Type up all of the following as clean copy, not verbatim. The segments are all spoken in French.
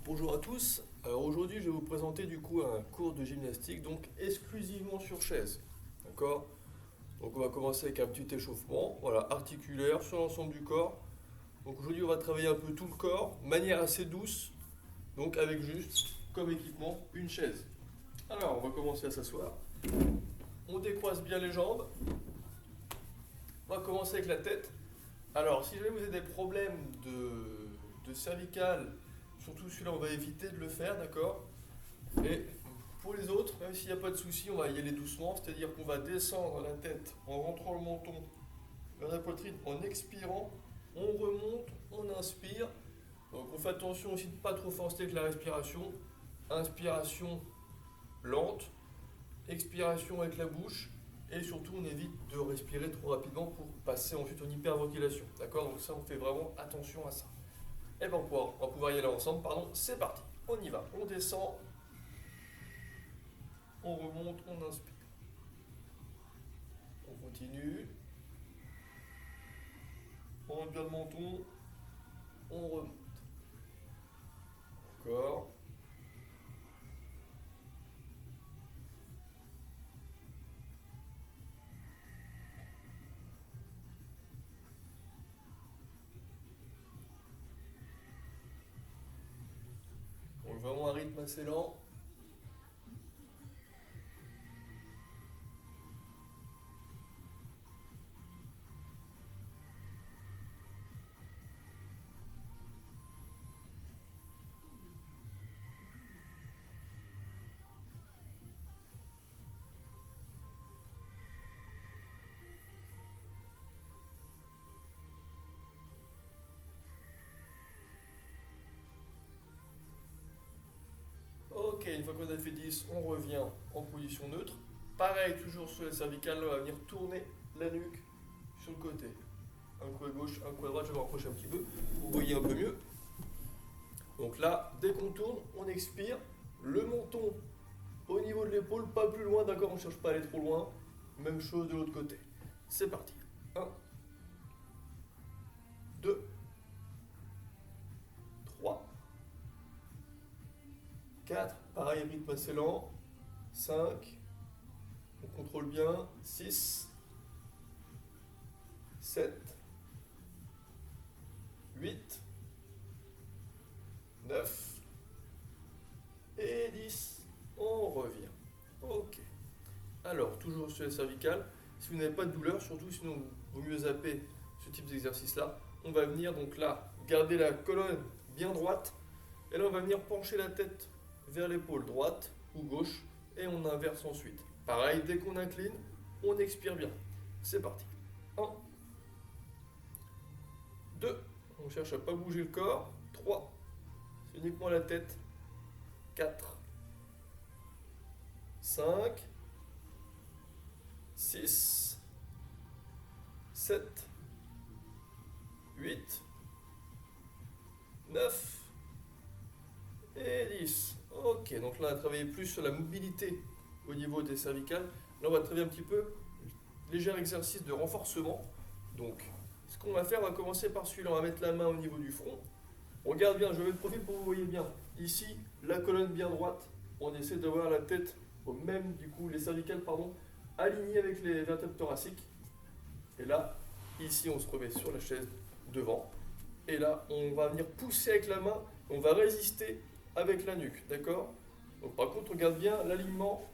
Bonjour à tous. Alors aujourd'hui, je vais vous présenter du coup un cours de gymnastique, donc exclusivement sur chaise. D'accord? Donc on va commencer avec un petit échauffement, voilà, articulaire sur l'ensemble du corps. Donc aujourd'hui, on va travailler un peu tout le corps, de manière assez douce, donc avec juste comme équipement une chaise. Alors, on va commencer à s'asseoir. On décroise bien les jambes. On va commencer avec la tête. Alors, si jamais vous avez des problèmes de cervicales, surtout celui-là, on va éviter de le faire, d'accord? Et pour les autres, même s'il n'y a pas de souci, on va y aller doucement, c'est-à-dire qu'on va descendre la tête en rentrant le menton vers la poitrine, en expirant, on remonte, on inspire. Donc on fait attention aussi de ne pas trop forcer avec la respiration. Inspiration lente, expiration avec la bouche, et surtout on évite de respirer trop rapidement pour passer ensuite en hyperventilation. D'accord? Donc ça, on fait vraiment attention à ça. Et bien on va pouvoir y aller ensemble, pardon, c'est parti. On y va, on descend, on remonte, on inspire. On continue. On rentre bien le menton, on remonte. Encore. Donc vraiment un rythme assez lent. Ok, une fois qu'on a fait 10, on revient en position neutre. Pareil, toujours sur les cervicales, on va venir tourner la nuque sur le côté. Un coup à gauche, un coup à droite, je vais me rapprocher un petit peu pour que vous voyez un peu mieux. Donc là, dès qu'on tourne, on expire. Le menton au niveau de l'épaule, pas plus loin, d'accord? On ne cherche pas à aller trop loin. Même chose de l'autre côté. C'est parti. Un, 2, 3, 4. Pareil, rythme assez lent. 5. On contrôle bien. 6, 7, 8, 9 et 10. On revient. Ok. Alors, toujours sur les cervicales. Si vous n'avez pas de douleur, surtout sinon il vaut mieux zapper ce type d'exercice-là. On va venir donc là, garder la colonne bien droite. Et là, on va venir pencher la tête vers l'épaule droite ou gauche. Et on inverse ensuite. Pareil, dès qu'on incline, on expire bien. C'est parti. 1, 2, on cherche à ne pas bouger le corps. 3, c'est uniquement la tête. 4, 5, 6, 7, 8, 9 et 10. Ok, donc là on a travaillé plus sur la mobilité au niveau des cervicales. Là on va travailler un petit peu léger exercice de renforcement. Donc ce qu'on va faire, on va commencer par celui-là. On va mettre la main au niveau du front. On regarde bien, je mets le profil pour que vous voyez bien. Ici, la colonne bien droite. On essaie d'avoir la tête au même, du coup, les cervicales, pardon, alignées avec les vertèbres thoraciques. Et là, ici, on se remet sur la chaise devant. Et là, on va venir pousser avec la main. On va résister avec la nuque, d'accord? Donc par contre, regarde bien l'alignement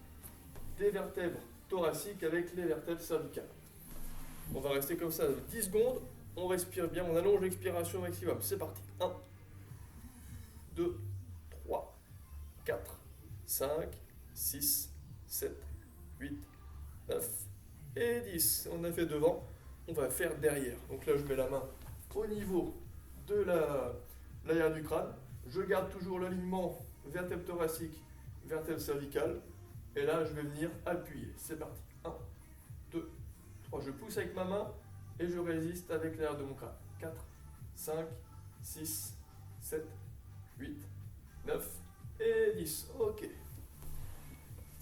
des vertèbres thoraciques avec les vertèbres cervicales. On va rester comme ça 10 secondes. On respire bien, on allonge l'expiration au maximum. C'est parti. 1, 2, 3, 4, 5, 6, 7, 8, 9 et 10. On a fait devant, on va faire derrière. Donc là, je mets la main au niveau de l'arrière du crâne. Je garde toujours l'alignement vertèbre thoracique, vertèbre cervicale. Et là, je vais venir appuyer. C'est parti. 1, 2, 3. Je pousse avec ma main et je résiste avec l'arrière de mon crâne. 4, 5, 6, 7, 8, 9 et 10. Ok.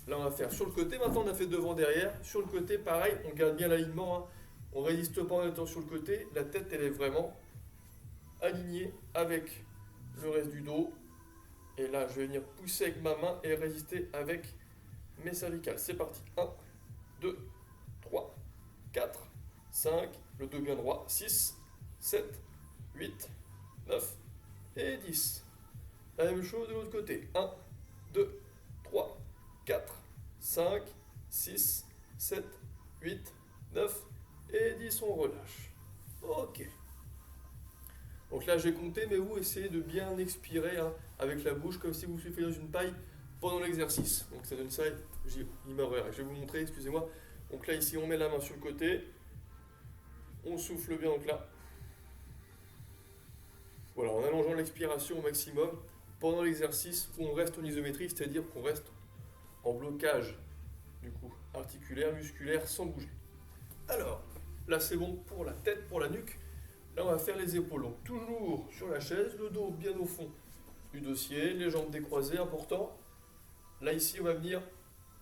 Là, on va faire sur le côté. Maintenant, on a fait devant, derrière. Sur le côté, pareil, on garde bien l'alignement. Hein. On ne résiste pas en étant sur le côté. La tête, elle est vraiment alignée avec le reste du dos. Et là, je vais venir pousser avec ma main et résister avec mes cervicales. C'est parti. 1, 2, 3, 4, 5, le dos bien droit. 6, 7, 8, 9 et 10. La même chose de l'autre côté. 1, 2, 3, 4, 5, 6, 7, 8, 9 et 10. On relâche. Ok. Donc là, j'ai compté, mais vous essayez de bien expirer hein, avec la bouche, comme si vous souffliez dans une paille pendant l'exercice. Donc ça donne ça, je vais vous montrer, excusez-moi. Donc là, ici, on met la main sur le côté, on souffle bien, donc là. Voilà, en allongeant l'expiration au maximum pendant l'exercice où on reste en isométrie, c'est-à-dire qu'on reste en blocage, du coup, articulaire, musculaire, sans bouger. Alors, là, c'est bon pour la tête, pour la nuque. Là, on va faire les épaules. Donc, toujours sur la chaise, le dos bien au fond du dossier, les jambes décroisées, important. Là, ici, on va venir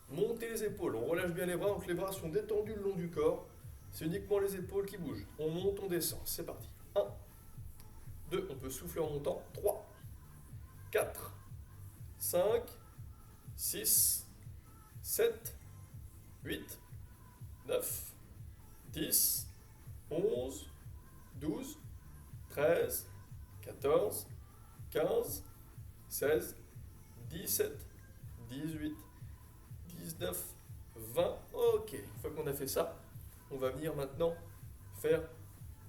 monter les épaules. On relâche bien les bras, donc les bras sont détendus le long du corps. C'est uniquement les épaules qui bougent. On monte, on descend. C'est parti. 1, 2, on peut souffler en montant. 3, 4, 5, 6, 7, 8, 9, 10, 11, 12, 13, 14, 15, 16, 17, 18, 19, 20. Ok, une fois qu'on a fait ça, on va venir maintenant faire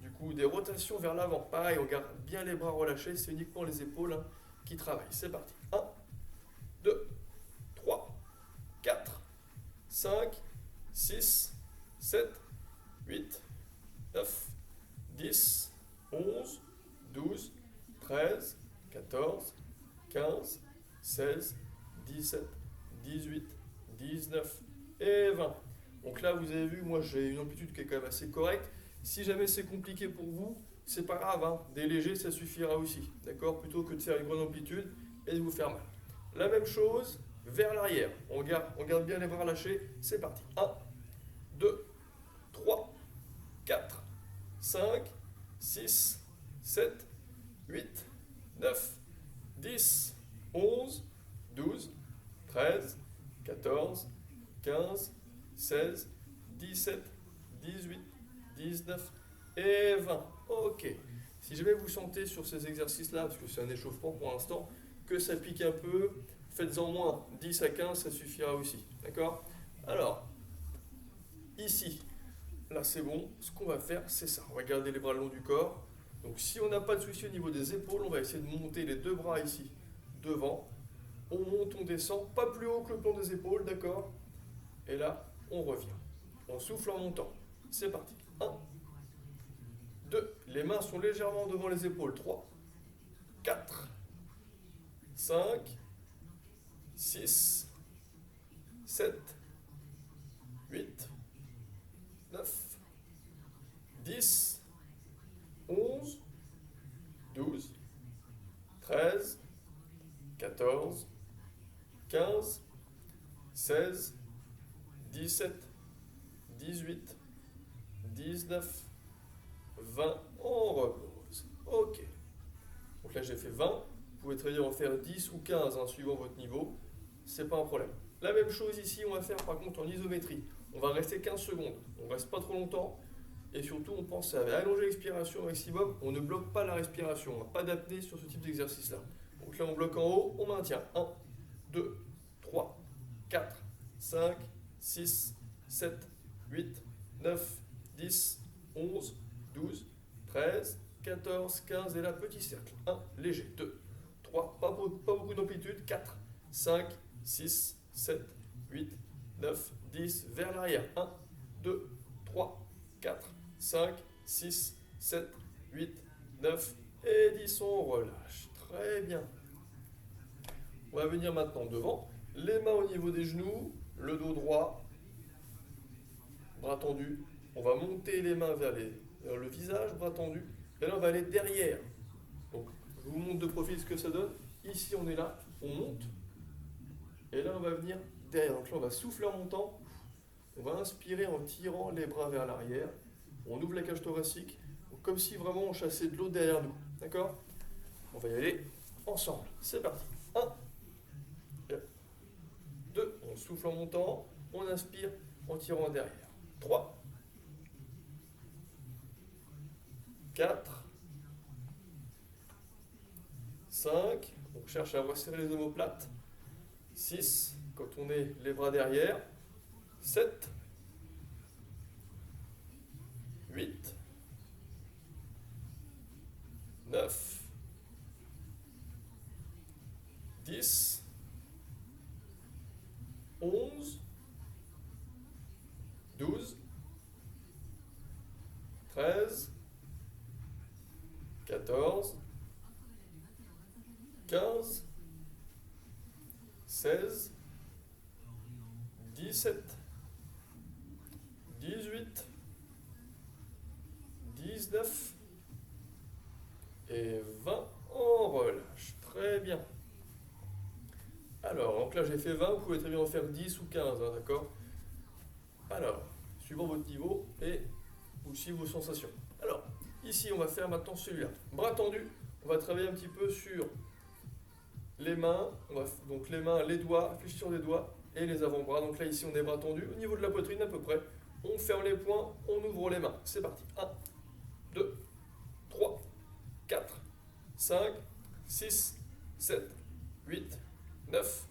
du coup des rotations vers l'avant. Pareil, on garde bien les bras relâchés, c'est uniquement les épaules hein, qui travaillent. C'est parti. 1, 2, 3, 4, 5, 6, 7, 8, 9, 10, 11, 12, 13, 14, 15, 16, 17, 18, 19 et 20. Donc là, vous avez vu, moi j'ai une amplitude qui est quand même assez correcte. Si jamais c'est compliqué pour vous, c'est pas grave, hein. Des légers, ça suffira aussi. D'accord? Plutôt que de faire une grande amplitude et de vous faire mal. La même chose vers l'arrière. On garde bien les bras lâchés. C'est parti. 1, 2, 3, 4, 5, 6, 7, 8, 9, 10, 11, 12, 13, 14, 15, 16, 17, 18, 19 et 20. Ok. Si jamais vous sentez sur ces exercices-là, parce que c'est un échauffement pour l'instant, que ça pique un peu, faites-en moins 10 à 15, ça suffira aussi. D'accord? Alors, ici, là c'est bon. Ce qu'on va faire, c'est ça. On va garder les bras le long du corps. Donc si on n'a pas de souci au niveau des épaules, on va essayer de monter les deux bras ici, devant. On monte, on descend, pas plus haut que le plan des épaules, d'accord? Et là, on revient. On souffle en montant. C'est parti. 1, 2, les mains sont légèrement devant les épaules. 3, 4, 5, 6, 7, 8, 9, 10, 11, 12, 13, 14, 15, 16, 17, 18, 19, 20. On repose. Ok. Donc là, j'ai fait 20. Vous pouvez très bien en faire 10 ou 15, hein, suivant votre niveau. C'est pas un problème. La même chose ici, on va faire par contre en isométrie. On va rester 15 secondes. On reste pas trop longtemps. Et surtout, on pense à allonger l'expiration au maximum. On ne bloque pas la respiration. Pas d'apnée sur ce type d'exercice-là. Donc là, on bloque en haut, on maintient. 1, 2, 3, 4, 5, 6, 7, 8, 9, 10, 11, 12, 13, 14, 15 et là, petit cercle. 1, léger. 2, 3, pas beaucoup d'amplitude. 4, 5, 6, 7, 8, 9, 10, vers l'arrière. 1, 2, 3, 4, 5, 6, 7, 8, 9 et 10. On relâche. Très bien. On va venir maintenant devant. Les mains au niveau des genoux, le dos droit, bras tendus. On va monter les mains vers le visage, bras tendus. Et là, on va aller derrière. Donc, je vous montre de profil ce que ça donne. Ici, on est là, on monte. Et là, on va venir derrière. Donc là, on va souffler en montant. On va inspirer en tirant les bras vers l'arrière. On ouvre la cage thoracique, comme si vraiment on chassait de l'eau derrière nous. D'accord? On va y aller ensemble. C'est parti. 1, On souffle en montant, on inspire en tirant derrière. 3, 4, 5, on cherche à resserrer les omoplates. 6, quand on est les bras derrière. 7, 8, 9, 10, 11, 12, 13, 14, 15, 16, 17, 18, 19 et 20. On relâche. Très bien. Alors, donc là j'ai fait 20, vous pouvez très bien en faire 10 ou 15, hein, d'accord? Alors, suivant votre niveau et aussi vos sensations. Alors, ici on va faire maintenant celui-là. Bras tendus, on va travailler un petit peu sur les mains, donc les mains, les doigts, flexion des doigts et les avant-bras. Donc là ici on est bras tendus, au niveau de la poitrine à peu près. On ferme les poings, on ouvre les mains. C'est parti. 1, 2, 3, 4, 5, 6, 7, 8, 9,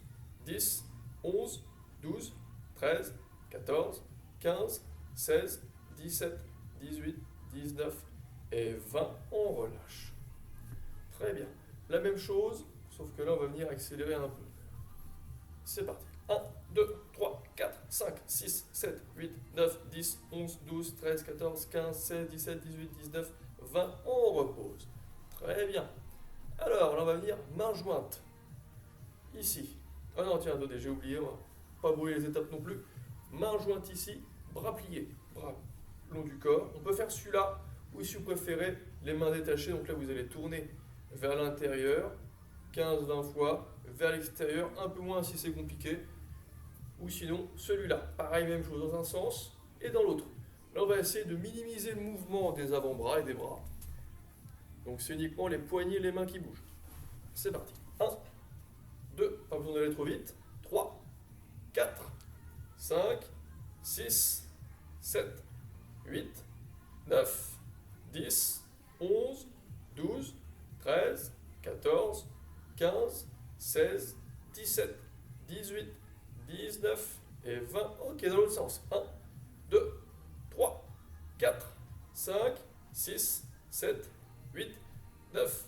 10, 11, 12, 13, 14, 15, 16, 17, 18, 19 et 20. On relâche. Très bien. La même chose, sauf que là on va venir accélérer un peu. C'est parti. 1, 2, 3, 4, 5, 6, 7, 8, 9, 10, 11, 12, 13, 14, 15, 16, 17, 18, 19, 20. On repose. Très bien. Alors, là, on va venir main jointe. Ici. Ah non, tiens, attendez, j'ai oublié, moi. Pas brûler les étapes non plus. Main jointe ici, bras pliés, bras long du corps. On peut faire celui-là, ou si vous préférez, les mains détachées. Donc là, vous allez tourner vers l'intérieur, 15-20 fois, vers l'extérieur, un peu moins si c'est compliqué. Ou sinon, celui-là. Pareil, même chose dans un sens et dans l'autre. Là, on va essayer de minimiser le mouvement des avant-bras et des bras. Donc, c'est uniquement les poignets et les mains qui bougent. C'est parti. 1, 2, pas besoin d'aller trop vite. 3, 4, 5, 6, 7, 8, 9, 10, 11, 12, 13, 14, 15, 16, 17, 18, 19 et 20. Ok, dans l'autre sens. 1, 2, 3, 4, 5, 6, 7, 8, 9,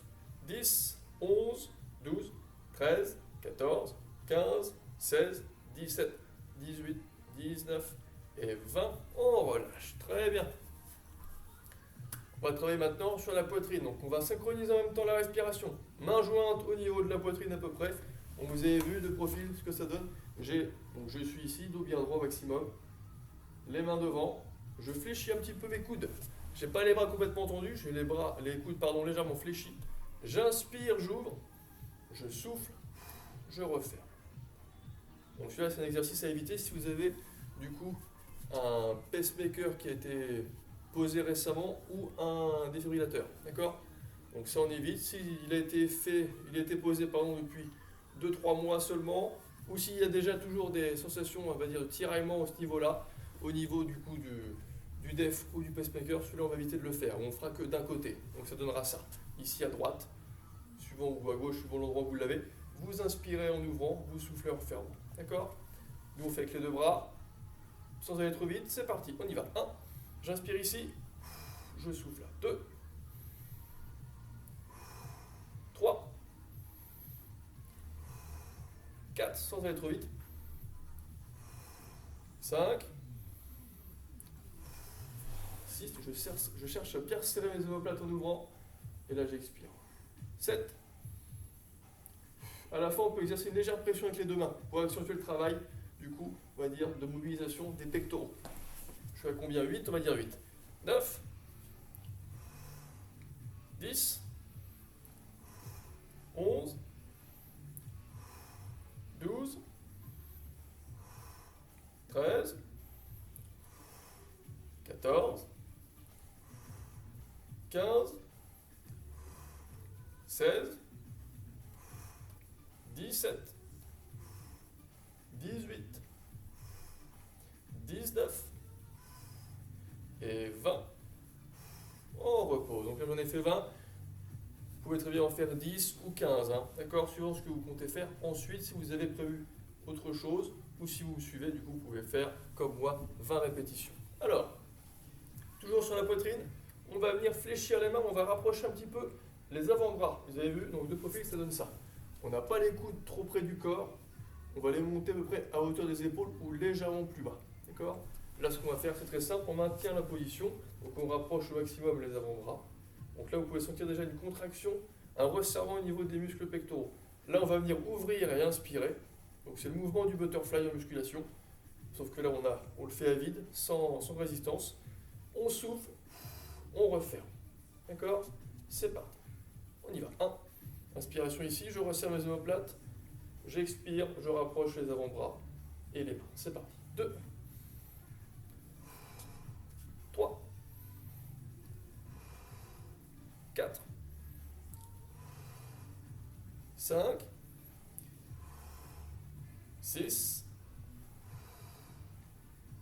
10, 11, 12, 13, 14, 15, 16, 17, 18, 19 et 20. On relâche. Très bien. On va travailler maintenant sur la poitrine. Donc on va synchroniser en même temps la respiration. Main jointe au niveau de la poitrine à peu près. On vous avez vu de profil ce que ça donne. Donc je suis ici, dos bien droit au maximum. Les mains devant. Je fléchis un petit peu mes coudes. Je n'ai pas les bras complètement tendus, j'ai les coudes légèrement fléchis. J'inspire, j'ouvre. Je souffle, je referme. Donc celui-là c'est un exercice à éviter si vous avez du coup un pacemaker qui a été posé récemment ou un défibrillateur. D'accord? Donc ça on évite. S'il a été posé depuis 2-3 mois seulement, ou s'il y a déjà toujours des sensations, on va dire, de tiraillement à ce niveau-là, au niveau du coup du def ou du pacemaker, celui-là on va éviter de le faire. On fera que d'un côté. Donc ça donnera ça. Ici à droite, suivant ou à gauche, suivant l'endroit où vous l'avez. Vous inspirez en ouvrant, vous soufflez en fermant. D'accord? Nous on fait avec les deux bras, sans aller trop vite. C'est parti, on y va. 1, j'inspire ici, je souffle là. 2, 3, 4, sans aller trop vite. 5, 6, je cherche à bien serrer mes omoplates en ouvrant, et là j'expire. 7, à la fin on peut exercer une légère pression avec les deux mains pour accentuer le travail, du coup, on va dire, de mobilisation des pectoraux. Je suis à combien? 8, on va dire 8. 9, 10, 11, 12, 13, 14, 15, 16, 17, 18, fait 20, vous pouvez très bien en faire 10 ou 15, hein, d'accord, suivant ce que vous comptez faire. Ensuite, si vous avez prévu autre chose, ou si vous me suivez, du coup, vous pouvez faire, comme moi, 20 répétitions. Alors, toujours sur la poitrine, on va venir fléchir les mains, on va rapprocher un petit peu les avant-bras. Vous avez vu, donc de profil, ça donne ça. On n'a pas les coudes trop près du corps, on va les monter à peu près à hauteur des épaules ou légèrement plus bas, d'accord? Là, ce qu'on va faire, c'est très simple, on maintient la position, donc on rapproche au maximum les avant-bras. Donc là, vous pouvez sentir déjà une contraction, un resserrement au niveau des muscles pectoraux. Là, on va venir ouvrir et inspirer. Donc c'est le mouvement du butterfly en musculation. Sauf que là, on le fait à vide, sans résistance. On souffle, on referme. D'accord? C'est parti. On y va. 1. Inspiration ici, je resserre mes omoplates. J'expire, je rapproche les avant-bras et les mains. C'est parti. 2. 3. 4. 5. 6.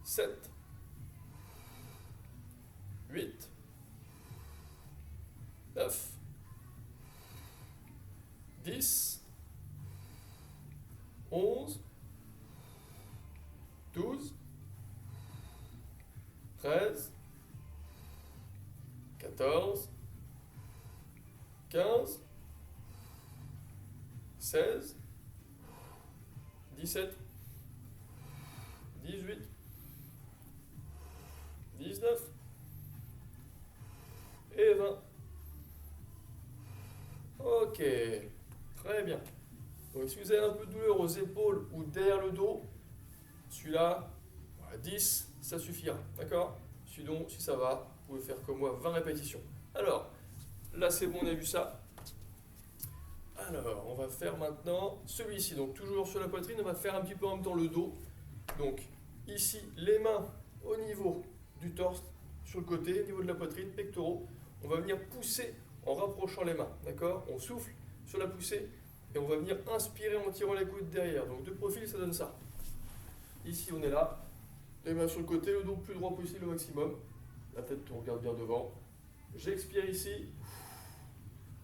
7. 8. 9. 10. 11. 12. 13. 14. 15. 16. 17. 18. 19. Et 20. Ok, très bien. Donc si vous avez un peu de douleur aux épaules ou derrière le dos, celui-là, 10, ça suffira. D'accord? Sinon, si ça va, vous pouvez faire comme moi 20 répétitions. Alors, là c'est bon, on a vu ça. Alors, on va faire maintenant celui-ci. Donc toujours sur la poitrine, on va faire un petit peu en même temps le dos. Donc ici, les mains au niveau du torse, sur le côté, au niveau de la poitrine, pectoraux. On va venir pousser en rapprochant les mains. D'accord? On souffle sur la poussée et on va venir inspirer en tirant les coudes derrière. Donc de profil, ça donne ça. Ici, on est là. Les mains sur le côté, le dos le plus droit possible au maximum. La tête, on regarde bien devant. J'expire ici.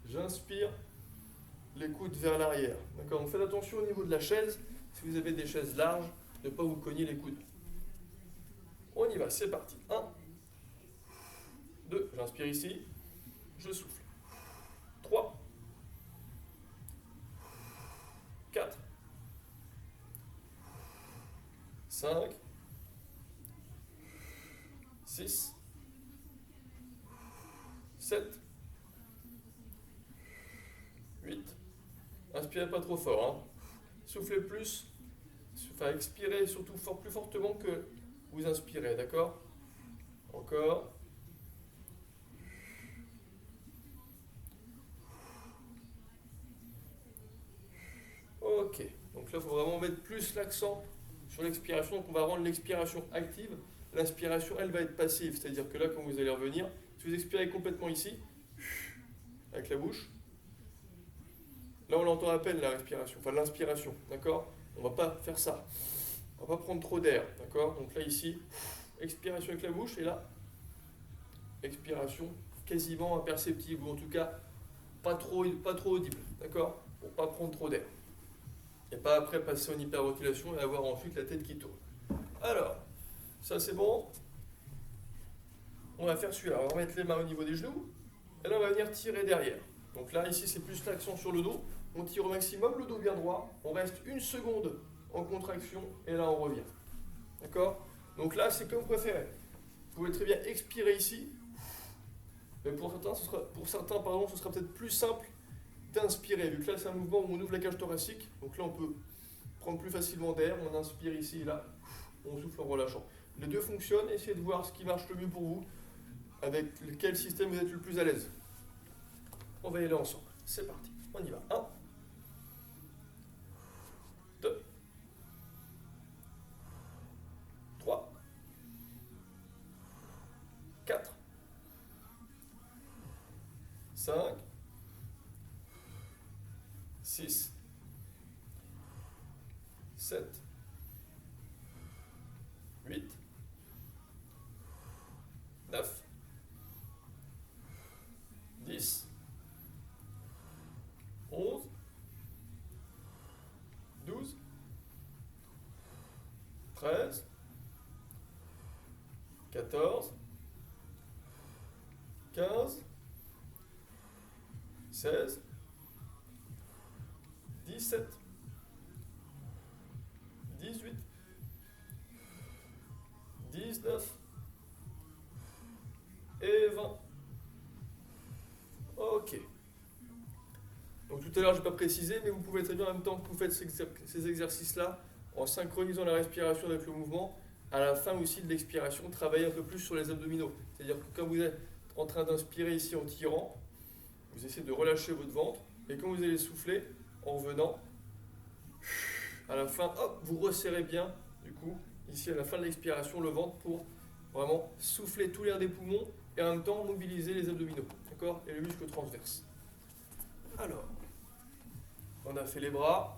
J'inspire. Les coudes vers l'arrière. D'accord? Donc faites attention au niveau de la chaise. Si vous avez des chaises larges, de ne pas vous cogner les coudes. On y va, c'est parti. 1, 2, j'inspire ici. Je souffle. 3, 4, 5, 6, 7, 8. Inspirez pas trop fort. Hein. Soufflez plus. Enfin, expirez surtout plus fortement que vous inspirez. D'accord? Encore. Ok. Donc là, il faut vraiment mettre plus l'accent sur l'expiration. Donc on va rendre l'expiration active. L'inspiration, elle va être passive. C'est-à-dire que là, quand vous allez revenir, si vous expirez complètement ici, avec la bouche, là on l'entend à peine la respiration, enfin l'inspiration, d'accord? On ne va pas faire ça. On ne va pas prendre trop d'air, d'accord? Donc là ici, expiration avec la bouche et là, expiration quasiment imperceptible, ou en tout cas pas trop audible, d'accord? Pour ne pas prendre trop d'air. Et pas après passer en hyperventilation et avoir ensuite la tête qui tourne. Alors, ça c'est bon. On va faire celui-là. On va mettre les mains au niveau des genoux. Et là, on va venir tirer derrière. Donc là, ici, c'est plus l'accent sur le dos. On tire au maximum, le dos bien droit. On reste une seconde en contraction et là, on revient. D'accord? Donc là, c'est comme vous préférez. Vous pouvez très bien expirer ici. Mais pour certains, ce sera peut-être plus simple d'inspirer. Vu que là, c'est un mouvement où on ouvre la cage thoracique. Donc là, on peut prendre plus facilement d'air. On inspire ici et là. On souffle en relâchant. Les deux fonctionnent. Essayez de voir ce qui marche le mieux pour vous. Avec quel système vous êtes le plus à l'aise. On va y aller ensemble. C'est parti. On y va. 1, 2, 3, 4, 5, 6, 7, 8, 9, 10, 13, 14, 15, 16, 17, 18, 19 et 20. Ok. Donc tout à l'heure, je n'ai pas précisé, mais vous pouvez très bien en même temps que vous faites ces exercices-là, en synchronisant la respiration avec le mouvement, à la fin aussi de l'expiration, travailler un peu plus sur les abdominaux. C'est-à-dire que quand vous êtes en train d'inspirer ici en tirant, vous essayez de relâcher votre ventre, et quand vous allez souffler, en venant, à la fin, hop, vous resserrez bien, du coup, ici à la fin de l'expiration, le ventre pour vraiment souffler tout l'air des poumons et en même temps mobiliser les abdominaux, d'accord, et le muscle transverse. Alors, on a fait les bras.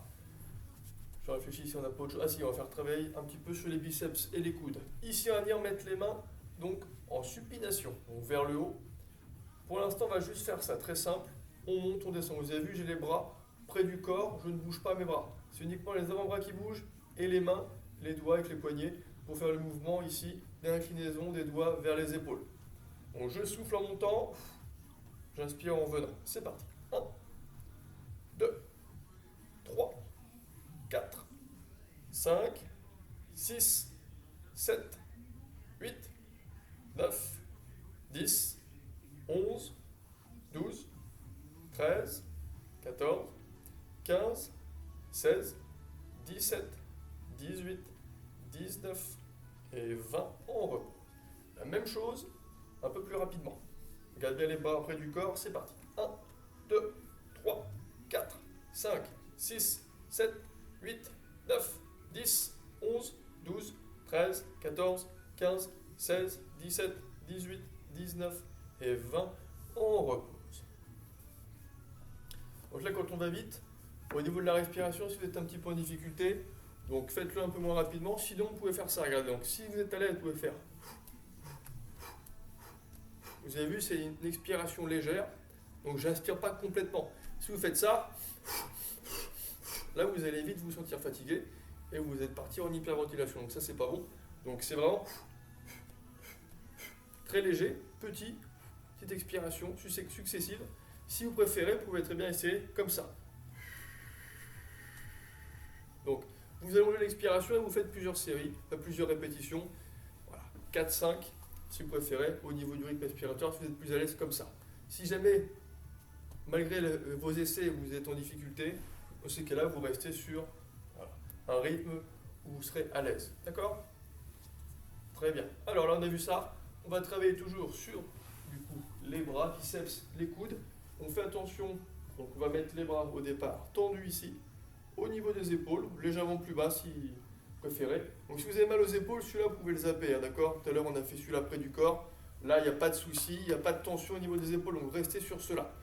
Je réfléchis si on n'a pas autre chose. Ah si, on va faire travailler un petit peu sur les biceps et les coudes. Ici, on va venir mettre les mains donc en supination, donc vers le haut. Pour l'instant, on va juste faire ça, très simple. On monte, on descend. Vous avez vu, j'ai les bras près du corps, je ne bouge pas mes bras. C'est uniquement les avant-bras qui bougent et les mains, les doigts avec les poignets pour faire le mouvement ici d'inclinaison des doigts vers les épaules. Donc je souffle en montant, j'inspire en venant. C'est parti. 1, 2, 3, 4, 5, 6, 7, 8, 9, 10, 11, 12, 13, 14, 15, 16, 17, 18, 19 et 20. On repose. La même chose, un peu plus rapidement. Regardez bien les bras près du corps, c'est parti. 1, 2, 3, 4, 5, 6, 7, 8, 9, 10, 11, 12, 13, 14, 15, 16, 17, 18, 19 et 20. On repose. Donc là, quand on va vite, au niveau de la respiration, si vous êtes un petit peu en difficulté, donc faites-le un peu moins rapidement. Sinon, vous pouvez faire ça. Regardez, donc si vous êtes à l'aise, vous pouvez faire. Vous avez vu, c'est une expiration légère. Donc j'inspire pas complètement. Si vous faites ça, là vous allez vite vous sentir fatigué et vous êtes parti en hyperventilation. Donc ça c'est pas bon. Donc c'est vraiment très léger, petite expiration successive. Si vous préférez, vous pouvez très bien essayer comme ça. Donc vous allongez l'expiration et vous faites plusieurs séries, plusieurs répétitions. Voilà, 4-5 si vous préférez, au niveau du rythme respiratoire, si vous êtes plus à l'aise comme ça. Si jamais, malgré vos essais, vous êtes en difficulté, dans ces cas-là, vous restez sur un rythme où vous serez à l'aise. D'accord ? Très bien. Alors là, on a vu ça. On va travailler toujours sur, du coup, les bras, biceps, les coudes. On fait attention, donc on va mettre les bras au départ tendus ici, au niveau des épaules, légèrement plus bas si vous préférez. Donc si vous avez mal aux épaules, celui-là, vous pouvez le zapper, hein, d'accord ? Tout à l'heure, on a fait celui-là près du corps. Là, il n'y a pas de souci, il n'y a pas de tension au niveau des épaules, donc restez sur cela.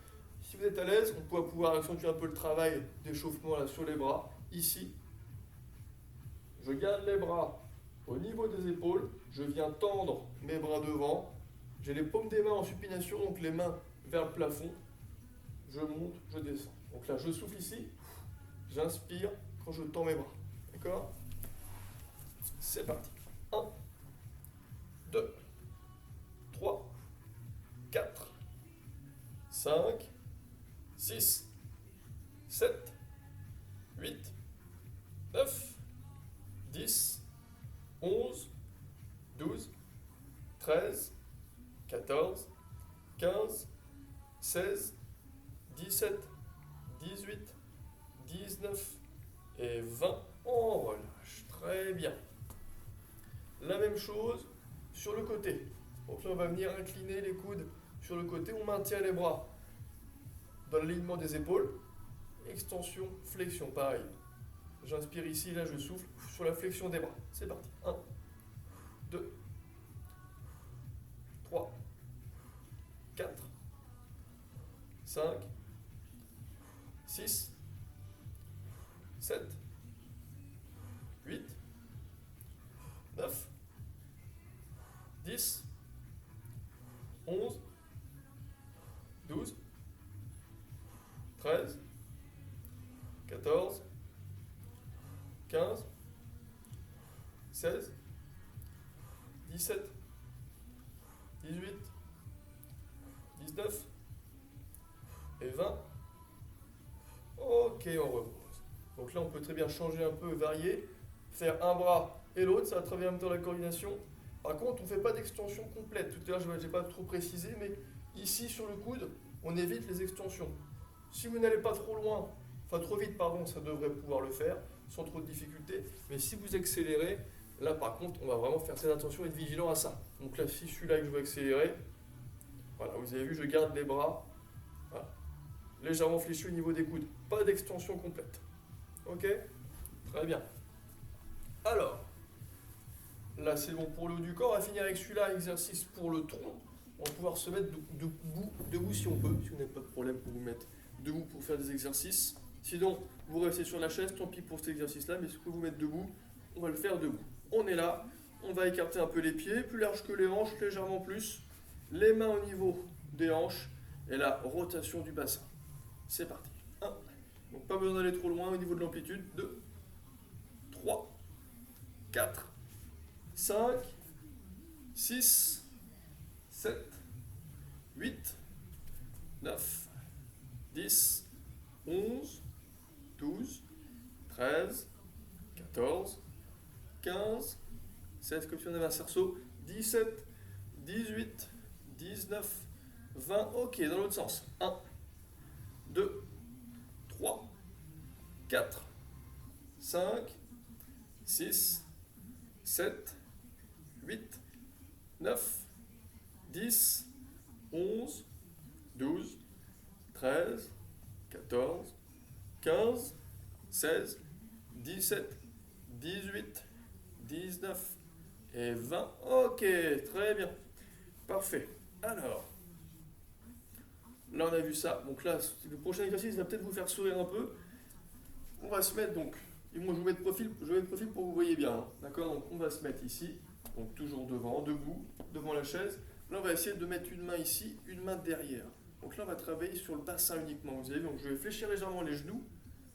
Si vous êtes à l'aise, on pourra pouvoir accentuer un peu le travail d'échauffement là, sur les bras. Ici, je garde les bras au niveau des épaules, je viens tendre mes bras devant. J'ai les paumes des mains en supination, donc les mains vers le plafond. Je monte, je descends. Donc là, je souffle ici, j'inspire quand je tends mes bras. D'accord ? C'est parti. 1, 2, 3, 4, 5, 6, 7, 8, 9, 10, 11, 12, 13, 14, 15, 16, 17, 18, 19 et 20. On relâche. Très bien. La même chose sur le côté. Donc là, on va venir incliner les coudes sur le côté. On maintient les bras dans l'alignement des épaules. Extension, flexion, pareil. J'inspire ici, là je souffle sur la flexion des bras. C'est parti. 1, 2, 3, 4, 5, 6, 7, 8, 9, 10, 11, 12, 13, 14, 15, 16, 17, 18, 19 et 20. Ok, on repose. Donc là, on peut très bien changer un peu, varier, faire un bras et l'autre, ça va travailler en même temps la coordination. Par contre, on ne fait pas d'extension complète. Tout à l'heure, je n'ai pas trop précisé, mais ici, sur le coude, on évite les extensions. Si vous n'allez pas trop loin, enfin trop vite, pardon, ça devrait pouvoir le faire, sans trop de difficultés. Mais si vous accélérez, là, par contre, on va vraiment faire très attention et être vigilant à ça. Donc là, si je suis là et que je veux accélérer, voilà, vous avez vu, je garde les bras, voilà, légèrement fléchis au niveau des coudes. Pas d'extension complète. Ok? Très bien. Alors, là c'est bon pour le haut du corps. On va finir avec celui-là, exercice pour le tronc. On va pouvoir se mettre debout si on peut. Si vous n'avez pas de problème pour vous mettre debout pour faire des exercices. Sinon, vous restez sur la chaise, tant pis pour cet exercice-là, mais si vous pouvez vous mettre debout, on va le faire debout. On est là, on va écarter un peu les pieds, plus large que les hanches, légèrement plus. Les mains au niveau des hanches et la rotation du bassin. C'est parti. 1. Donc pas besoin d'aller trop loin au niveau de l'amplitude. 2, 3, 4, 5, 6, 7, 8, 9, 10, 11, 12, 13, 14, 15, 16, comme si on avait un cerceau, 17, 18, 19, 20, ok, dans l'autre sens. 1, 2, 3, 4, 5, 6, 7, 8, 9, 10, 11, 12, 13, 14, 15, 16, 17, 18, 19 et 20. Ok, très bien. Parfait. Alors, là on a vu ça. Donc là, le prochain exercice va peut-être vous faire sourire un peu. On va se mettre donc, et moi je vous mets de profil, pour que vous voyez bien. Hein. D'accord? Donc on va se mettre ici, donc toujours devant, debout, devant la chaise. Là on va essayer de mettre une main ici, une main derrière. Donc là on va travailler sur le bassin uniquement. Vous avez vu, donc je vais fléchir légèrement les genoux,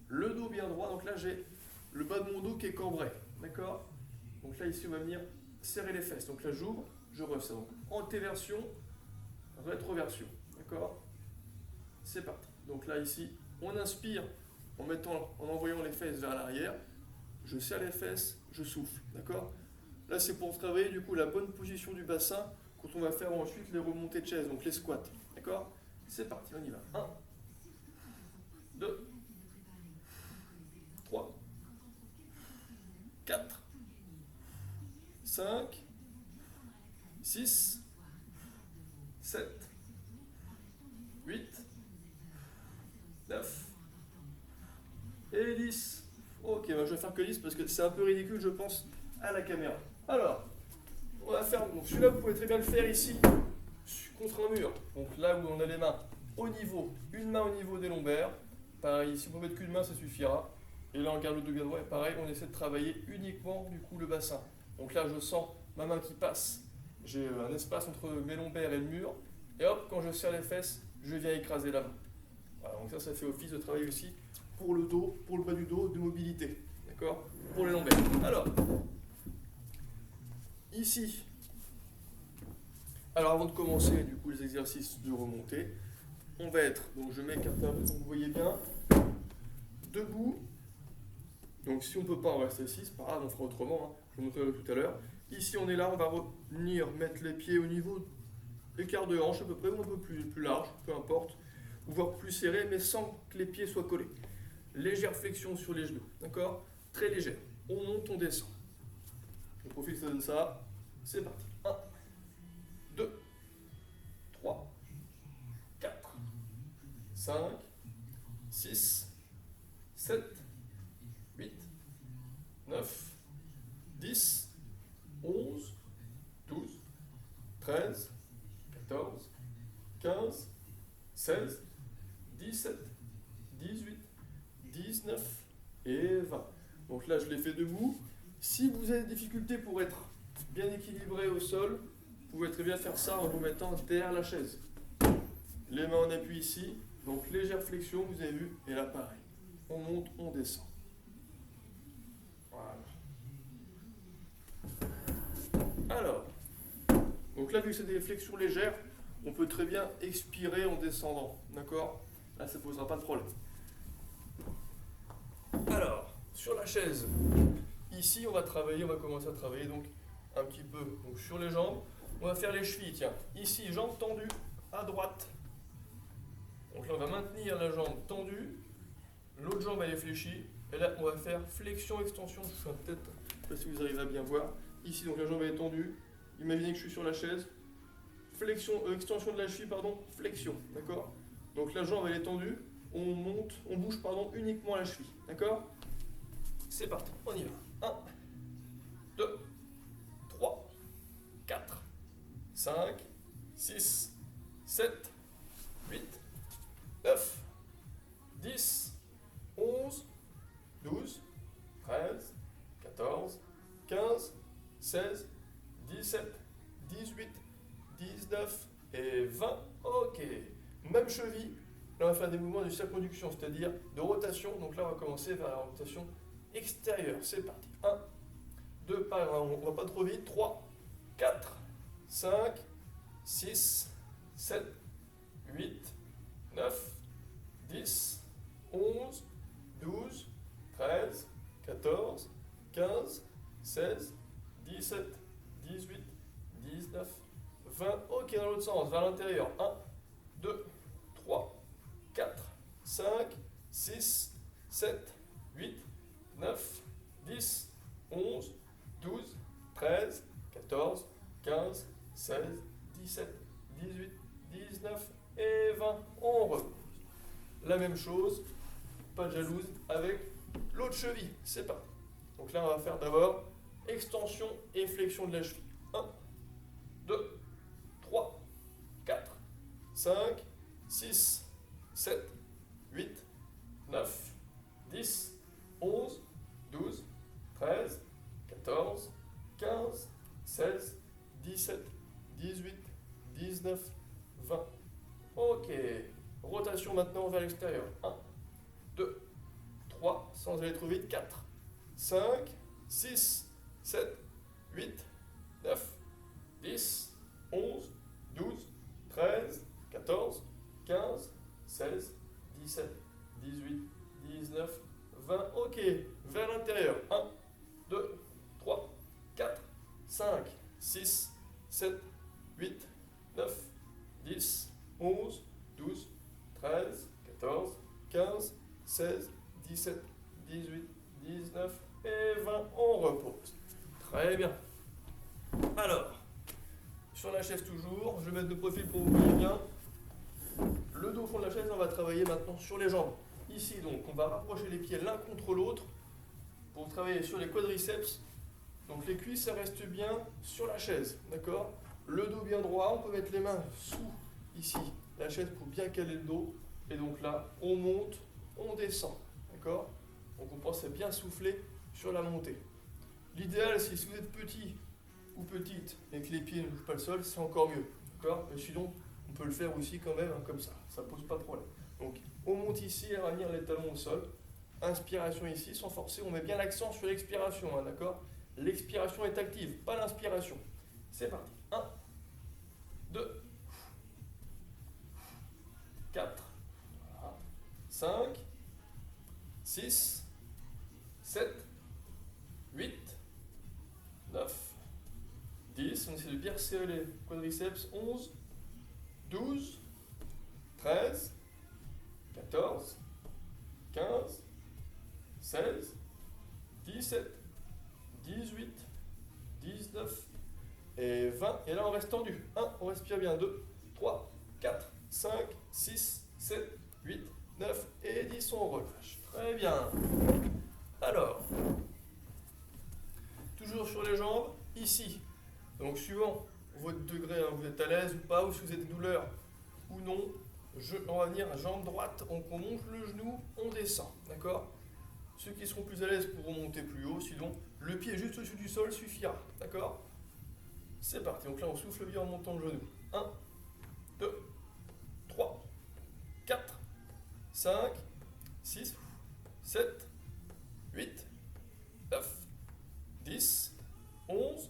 le dos bien droit. Donc là j'ai le bas de mon dos qui est cambré. D'accord? Donc là ici on va venir serrer les fesses. Donc là j'ouvre, je resserre. Donc antéversion, rétroversion. D'accord? C'est parti. Donc là ici, on inspire en envoyant les fesses vers l'arrière. Je serre les fesses, je souffle. D'accord? Là c'est pour travailler du coup la bonne position du bassin quand on va faire ensuite les remontées de chaise, donc les squats. D'accord? C'est parti, on y va. 1, 2, 3, 4, 5, 6, 7, 8, 9 et 10. Ok, bah je vais faire que 10 parce que c'est un peu ridicule, je pense, à la caméra. Alors, on va faire. Donc celui-là, vous pouvez très bien le faire ici, contre un mur. Donc là où on a les mains au niveau, une main au niveau des lombaires. Pareil, si vous mettez qu'une main, ça suffira. Et là, on garde le dos bien droit. Et pareil, on essaie de travailler uniquement du coup le bassin. Donc là, je sens ma main qui passe. J'ai un espace entre mes lombaires et le mur. Et hop, quand je serre les fesses, je viens écraser la main. Voilà, donc ça fait office de travail aussi pour le dos, pour le bas du dos, de mobilité. D'accord? Pour les lombaires. Alors, ici. Alors avant de commencer du coup les exercices de remontée, on va être, donc je m'écarte un peu pour que vous voyez bien, debout. Donc si on ne peut pas, on reste assis, c'est pas grave, on fera autrement, hein. Je vous montrerai tout à l'heure. Ici on est là, on va venir mettre les pieds au niveau écart de hanche à peu près, ou un peu plus large, peu importe, ou voire plus serré, mais sans que les pieds soient collés. Légère flexion sur les genoux, d'accord? Très légère. On monte, on descend. Je profite que ça donne ça. C'est parti. 1, 2, 3, 4, 5, 6, 7, 8, 9, 10, 11, 12, 13, 14, 15, 16, 17, 18, 19 et 20. Donc là, je l'ai fait debout. Si vous avez des difficultés pour être bien équilibré au sol, vous pouvez très bien faire ça en vous mettant derrière la chaise. Les mains en appui ici, donc légère flexion, vous avez vu, et là pareil. On monte, on descend. Voilà. Alors, donc là, vu que c'est des flexions légères, on peut très bien expirer en descendant. D'accord? Là, ça ne posera pas de problème. Alors, sur la chaise, ici, on va commencer à travailler donc un petit peu donc, sur les jambes. On va faire les chevilles, tiens. Ici, jambes tendues à droite. Donc là, on va maintenir la jambe tendue. L'autre jambe, elle est fléchie. Et là, on va faire flexion, extension. Je sais pas si vous arrivez à bien voir. Ici, donc la jambe, elle est tendue. Imaginez que je suis sur la chaise. Extension de la cheville, pardon, flexion. D'accord? Donc la jambe, elle est tendue. On bouge, uniquement la cheville. D'accord? C'est parti, on y va. 1, 2, 3, 4, 5, 6, 7, 8, 9, 10, 11, 12, 13, 14, 15, 16, 17, 18, 19 et 20. Ok. Même cheville. Là, on va faire des mouvements de circonduction, c'est-à-dire de rotation. Donc là, on va commencer vers la rotation extérieure. C'est parti. 1, 2, on ne va pas trop vite. 3, 4, 5, 6, 7, 8, 9, 10, 11, 12, 13, 14, 15, 16, 17, 18, 19, 20. Ok, dans l'autre sens, vers l'intérieur. 1, 2, 3, 4, 5, 6, 7, 8, 9, 10, 11, 12, 13, 14, 15, 16, 17, 18, 19 et 20. On repose. La même chose, pas de jalouse, avec l'autre cheville. C'est parti. Donc là, on va faire d'abord extension et flexion de la cheville. 1, 2, 3, 4, 5, 6, 7, 8, 9, 10, 11, 12, 13, 14, 15, 16, 17, 18, 19, 20. Ok. Rotation maintenant vers l'extérieur. 1, 2, 3, sans aller trop vite. 4, 5, 6, 7, 8, 9, 10, 11, 12, 13, 14, 15, 16, 17, 18, 19, 20. Ok. Vers l'intérieur. 1, 2, 3, 4, 5, 6, 7, 8, 9, 10, 11, 12, 13, 14, 15, 16, 17, 18, 19 et 20. On repose. Très bien. Alors, sur la chaise toujours, je vais mettre de profil pour vous voyez bien. Le dos au fond de la chaise, on va travailler maintenant sur les jambes. Ici, donc, on va rapprocher les pieds l'un contre l'autre pour travailler sur les quadriceps. Donc les cuisses, ça reste bien sur la chaise, d'accord? Le dos bien droit, on peut mettre les mains sous, ici, la chaise pour bien caler le dos. Et donc là, on monte, on descend, d'accord? Donc on pense à bien souffler sur la montée. L'idéal, c'est si vous êtes petit ou petite et que les pieds ne bougent pas le sol, c'est encore mieux, d'accord? Mais sinon, on peut le faire aussi quand même, hein, comme ça ne pose pas de problème. Donc on monte ici et ramener les talons au sol. Inspiration ici, sans forcer, on met bien l'accent sur l'expiration, hein, d'accord? L'expiration est active, pas l'inspiration. C'est parti. 1, 2, 4, 5, 6, 7, 8, 9, 10. On essaie de bien serrer les quadriceps. 11, 12, 13, 14, 15, 16, 17, 18, 19 et 20. Et là, on reste tendu. 1, on respire bien. 2, 3, 4, 5, 6, 7, 8, 9 et 10. On relâche. Très bien. Alors, toujours sur les jambes, ici. Donc, suivant votre degré, hein, vous êtes à l'aise ou pas, ou si vous avez des douleurs ou non, on va venir à jambe droite, on monte le genou, on descend. D'accord? Ceux qui seront plus à l'aise pourront monter plus haut, sinon le pied juste au-dessus du sol suffira. D'accord? C'est parti. Donc là, on souffle bien en montant le genou. 1, 2, 3, 4, 5, 6, 7, 8, 9, 10, 11,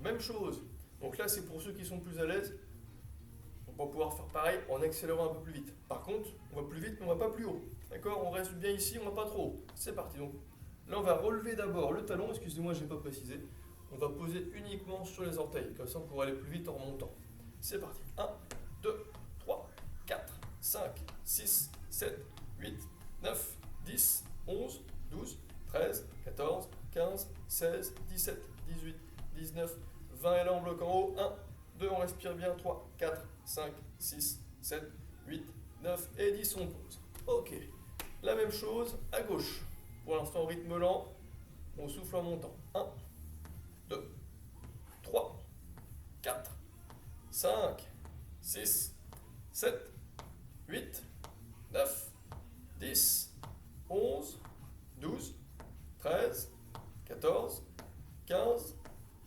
Même chose. Donc là, c'est pour ceux qui sont plus à l'aise. On va pouvoir faire pareil en accélérant un peu plus vite. Par contre, on va plus vite, mais on ne va pas plus haut. D'accord? On reste bien ici, on ne va pas trop haut. C'est parti. Donc là, on va relever d'abord le talon. Excusez-moi, je n'ai pas précisé. On va poser uniquement sur les orteils. Comme ça, on pourra aller plus vite en remontant. C'est parti. 1, 2, 3, 4, 5, 6, 7, 8, 9, 10, 11, 12, 13, 14, 15, 16, 17, 18, 19, 20. Et là, on bloque en haut. 1, 2, on respire bien. 3, 4, 5, 6, 7, 8, 9 et 10, on pose. Ok. La même chose à gauche. Pour l'instant, rythme lent. On souffle en montant. 1, 2, 3, 4, 5, 6, 7, 8, 9, 10, 11, 12, 13, 14, 15,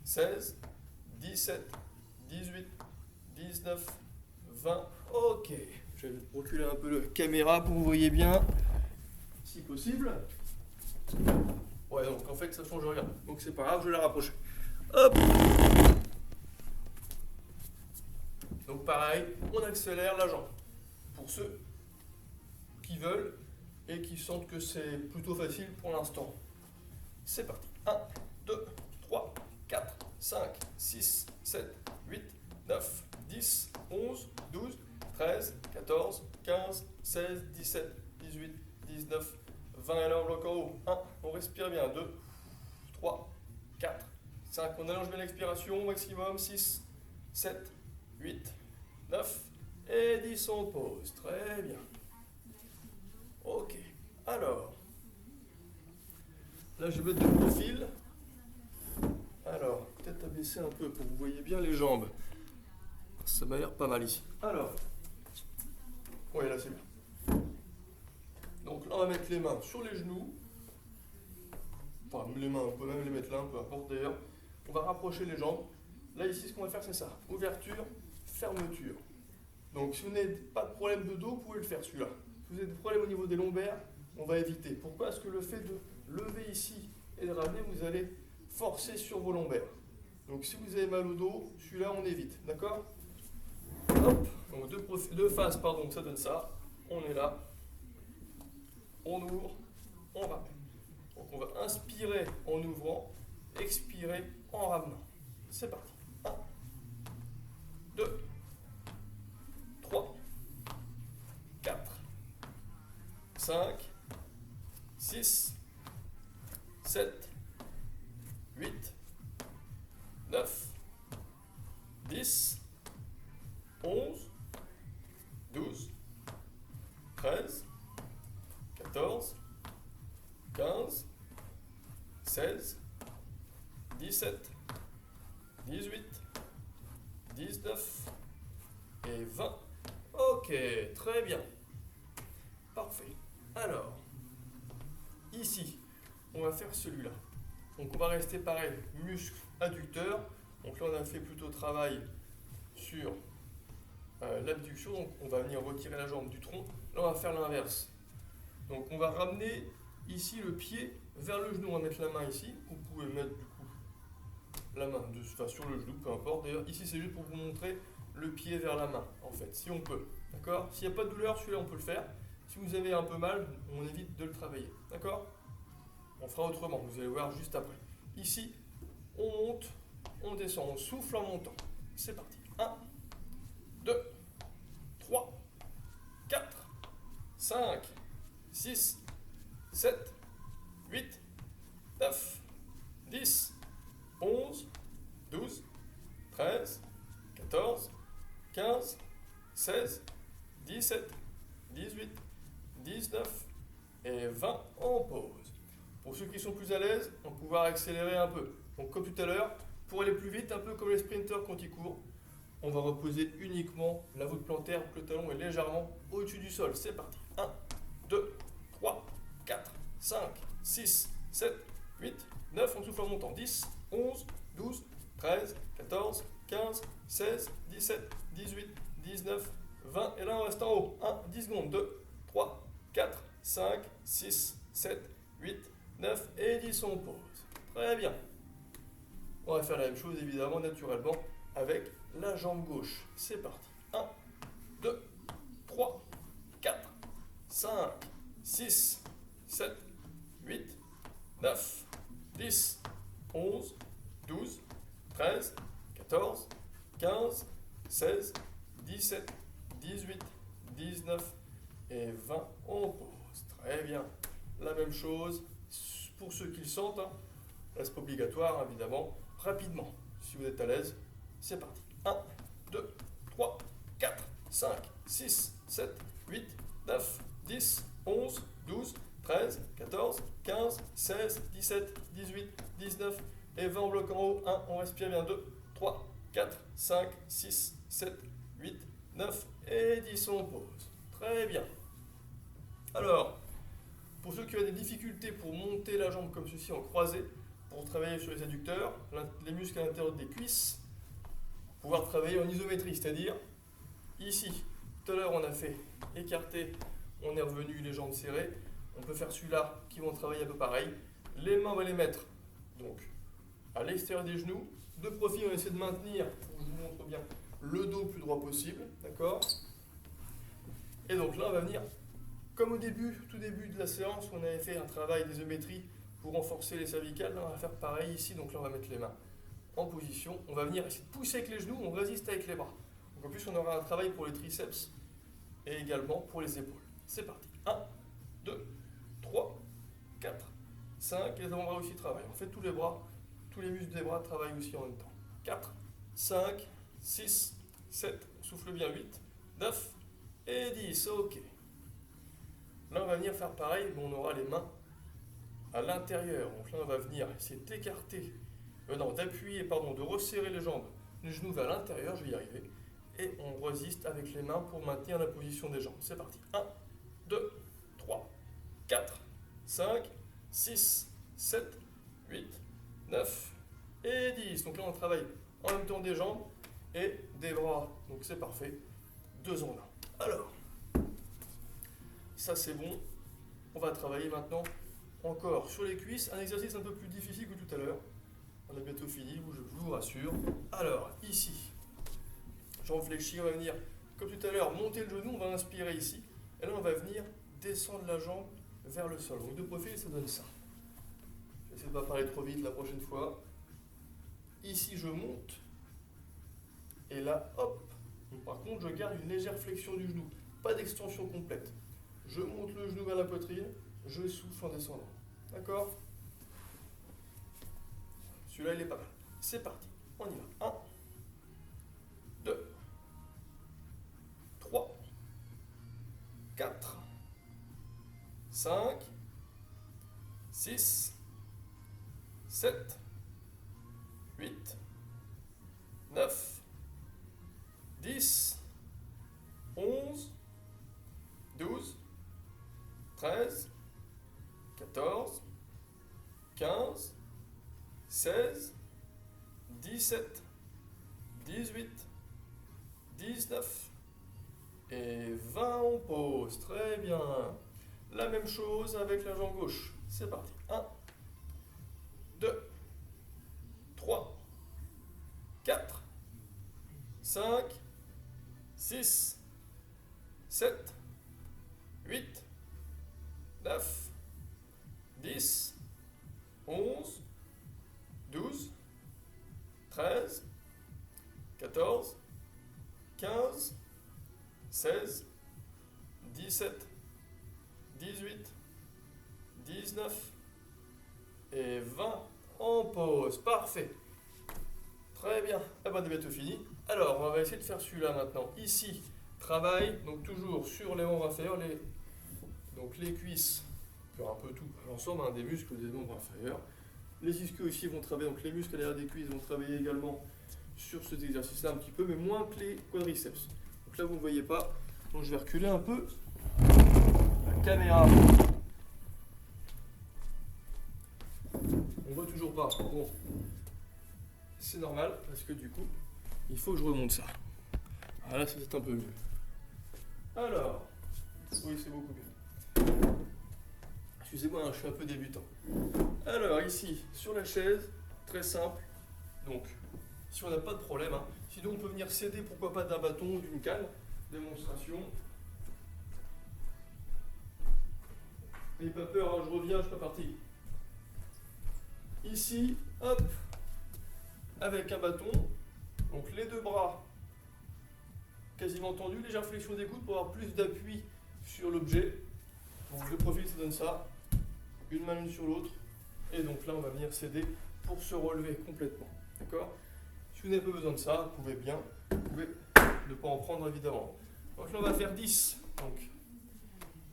16, 17, 18, 19, 20. Ok. Je vais reculer un peu la caméra pour que vous voyez bien, si possible. Ouais, donc en fait, ça change rien. Donc c'est pas grave, je vais la rapprocher. Hop. Donc pareil, on accélère la jambe. Pour ceux qui veulent et qui sentent que c'est plutôt facile pour l'instant. C'est parti. 1, 2, 3, 4, 5, 6, 7, 8, 9, 10, 11, 12, 13, 14, 15, 16, 17, 18, 19, 20. Et là, on bloque en haut. 1, on respire bien. 2, 3, 4, 5. On allonge bien l'expiration. Maximum. 6, 7, 8, 9 et 10. On pose. Très bien. Ok. Alors, là, je vais mettre de profil. Alors, peut-être abaisser un peu pour que vous voyez bien les jambes. Ça m'a l'air pas mal ici. Alors, oui, là c'est bien. Donc là, on va mettre les mains sur les genoux. Enfin, les mains, on peut même les mettre là, peu importe d'ailleurs. On va rapprocher les jambes. Là, ici, ce qu'on va faire, c'est ça. Ouverture, fermeture. Donc, si vous n'avez pas de problème de dos, vous pouvez le faire celui-là. Si vous avez des problèmes au niveau des lombaires, on va éviter. Pourquoi? Parce que le fait de lever ici et de ramener, vous allez forcer sur vos lombaires. Donc, si vous avez mal au dos, celui-là, on évite. D'accord? Hop. Donc, deux faces, pardon, ça donne ça. On est là. On ouvre, on ramène. Donc, on va inspirer en ouvrant, expirer en ramenant. C'est parti. 1, 2, 3, 4, 5, 6, 7, 8, 9, 10, 11, 12, 13, 14, 15, 16, 17, 18, 19 et 20. Ok, très bien. Parfait. Alors, ici, on va faire celui-là. Donc on va rester pareil, muscle adducteur. Donc là, on a fait plutôt travail sur l'abduction. Donc on va venir retirer la jambe du tronc. Là, on va faire l'inverse. Donc on va ramener ici le pied vers le genou. On va mettre la main ici. Vous pouvez mettre du coup la main sur le genou, peu importe. D'ailleurs, ici, c'est juste pour vous montrer le pied vers la main, en fait, si on peut. D'accord? S'il n'y a pas de douleur, celui-là, on peut le faire. Si vous avez un peu mal, on évite de le travailler. D'accord? On fera autrement, vous allez voir juste après. Ici, on monte, on descend, on souffle en montant. C'est parti. 1, 2, 3, 4, 5, 6, 7, 8, 9, 10, 11, 12, 13, 14, 15, 16, 17, 18, 19 et 20. On pose. Pour ceux qui sont plus à l'aise, on va pouvoir accélérer un peu. Donc comme tout à l'heure, pour aller plus vite, un peu comme les sprinters quand ils courent, on va reposer uniquement la voûte plantaire, que le talon est légèrement au-dessus du sol. C'est parti. 1, 2, 3, 4, 5, 6, 7, 8, 9. On souffle en montant. 10, 11, 12, 13, 14, 15, 16, 17, 18, 19, 20. Et là, on reste en haut. 1, 10 secondes. 2, 3, 4, 5, 6, 7, 8, 9 et 10. On pose. Très bien. On va faire la même chose évidemment naturellement avec la jambe gauche. C'est parti. 1, 2, 3, 4, 5, 6, 7, 8, 9, 10, 11, 12, 13, 14, 15, 16, 17, 18, 19 et 20. On pose. Très bien. La même chose pour ceux qui le sentent. Reste pas obligatoire, évidemment. Rapidement. Si vous êtes à l'aise, c'est parti. 1, 2, 3, 4, 5, 6, 7, 8, 9, 10, 11, 12, 13, 14, 15, 16, 17, 18, 19 et 20 en bloc en haut. 1, on respire bien. 2, 3, 4, 5, 6, 7, 8, 9 et 10, on pose. Très bien. Alors, pour ceux qui ont des difficultés pour monter la jambe comme ceci en croisée, pour travailler sur les adducteurs, les muscles à l'intérieur des cuisses, pouvoir travailler en isométrie, c'est-à-dire ici, tout à l'heure on a fait écarter, on est revenu les jambes serrées, on peut faire celui-là qui vont travailler un peu pareil. Les mains on va les mettre donc à l'extérieur des genoux, de profil on va essayer de maintenir, pour que je vous montre bien, le dos le plus droit possible, d'accord? Et donc là on va venir, comme au début, tout début de la séance, on avait fait un travail d'isométrie pour renforcer les cervicales, là on va faire pareil ici, donc là on va mettre les mains en position, on va venir essayer de pousser avec les genoux, on résiste avec les bras. Donc en plus on aura un travail pour les triceps et également pour les épaules. C'est parti. 1, 2, 3, 4, 5, et les avant-bras aussi travaillent. En fait tous les bras, tous les muscles des bras travaillent aussi en même temps. 4, 5, 6, 7, on souffle bien 8, 9 et 10, ok. Là on va venir faire pareil, mais on aura les mains à l'intérieur. Donc là on va venir essayer d'écarter, d'appuyer, de resserrer les jambes, les genoux vers l'intérieur, je vais y arriver. Et on résiste avec les mains pour maintenir la position des jambes. C'est parti. 1, 2, 3, 4, 5, 6, 7, 8, 9 et 10. Donc là on travaille en même temps des jambes et des bras. Donc c'est parfait. 2 en 1. Alors, ça c'est bon. On va travailler maintenant encore sur les cuisses. Un exercice un peu plus difficile que tout à l'heure. On a bientôt fini, je vous rassure. Alors, ici, jambes fléchies, on va venir, comme tout à l'heure, monter le genou, on va inspirer ici. Et là, on va venir descendre la jambe vers le sol. Donc de profil, ça donne ça. J'essaie de ne pas parler trop vite la prochaine fois. Ici, je monte. Et là, hop. Donc, par contre, je garde une légère flexion du genou. Pas d'extension complète. Je monte le genou vers la poitrine. Je souffle en descendant. D'accord? Celui-là, il est pas mal. C'est parti. On y va. 1, 2, 3, 4, 5, 6, 7, 8, 9, 10, 11, 12, 13, 14, 15, 16, 17, 18, 19 et 20, on pose. Très bien. La même chose avec la jambe gauche. C'est parti. 1, 2, 3, 4, 5, 6, 7, 8, 9, 10, 11, 12, 13, 14, 15, 16, 17, 18, 19 et 20. On pose. Parfait. Très bien. Ah ben, on est bientôt fini. Alors, on va essayer de faire celui-là maintenant. Ici, travail, donc toujours sur les membres inférieurs, donc les cuisses, un peu tout, l'ensemble des muscles des membres inférieurs. Les ischios ici vont travailler, donc les muscles derrière des cuisses vont travailler également sur cet exercice-là un petit peu, mais moins que les quadriceps. Donc là, vous ne voyez pas. Donc je vais reculer un peu la caméra. On voit toujours pas. Bon, c'est normal parce que du coup, il faut que je remonte ça. Ah là, c'est un peu mieux. Alors, oui, c'est beaucoup mieux. Excusez-moi, je suis un peu débutant. Alors ici, sur la chaise, très simple, Donc, si on n'a pas de problème, hein. Sinon on peut venir s'aider, pourquoi pas, d'un bâton ou d'une canne. Démonstration. N'ayez pas peur, hein, je reviens, je suis pas parti. Ici, hop, avec un bâton, donc les deux bras quasiment tendus, légère flexion des coudes pour avoir plus d'appui sur l'objet. Donc le profil, ça donne ça, une main l'une sur l'autre, et donc là on va venir s'aider pour se relever complètement, d'accord? Si vous n'avez pas besoin de ça, vous pouvez ne pas en prendre évidemment. Donc là on va faire 10, donc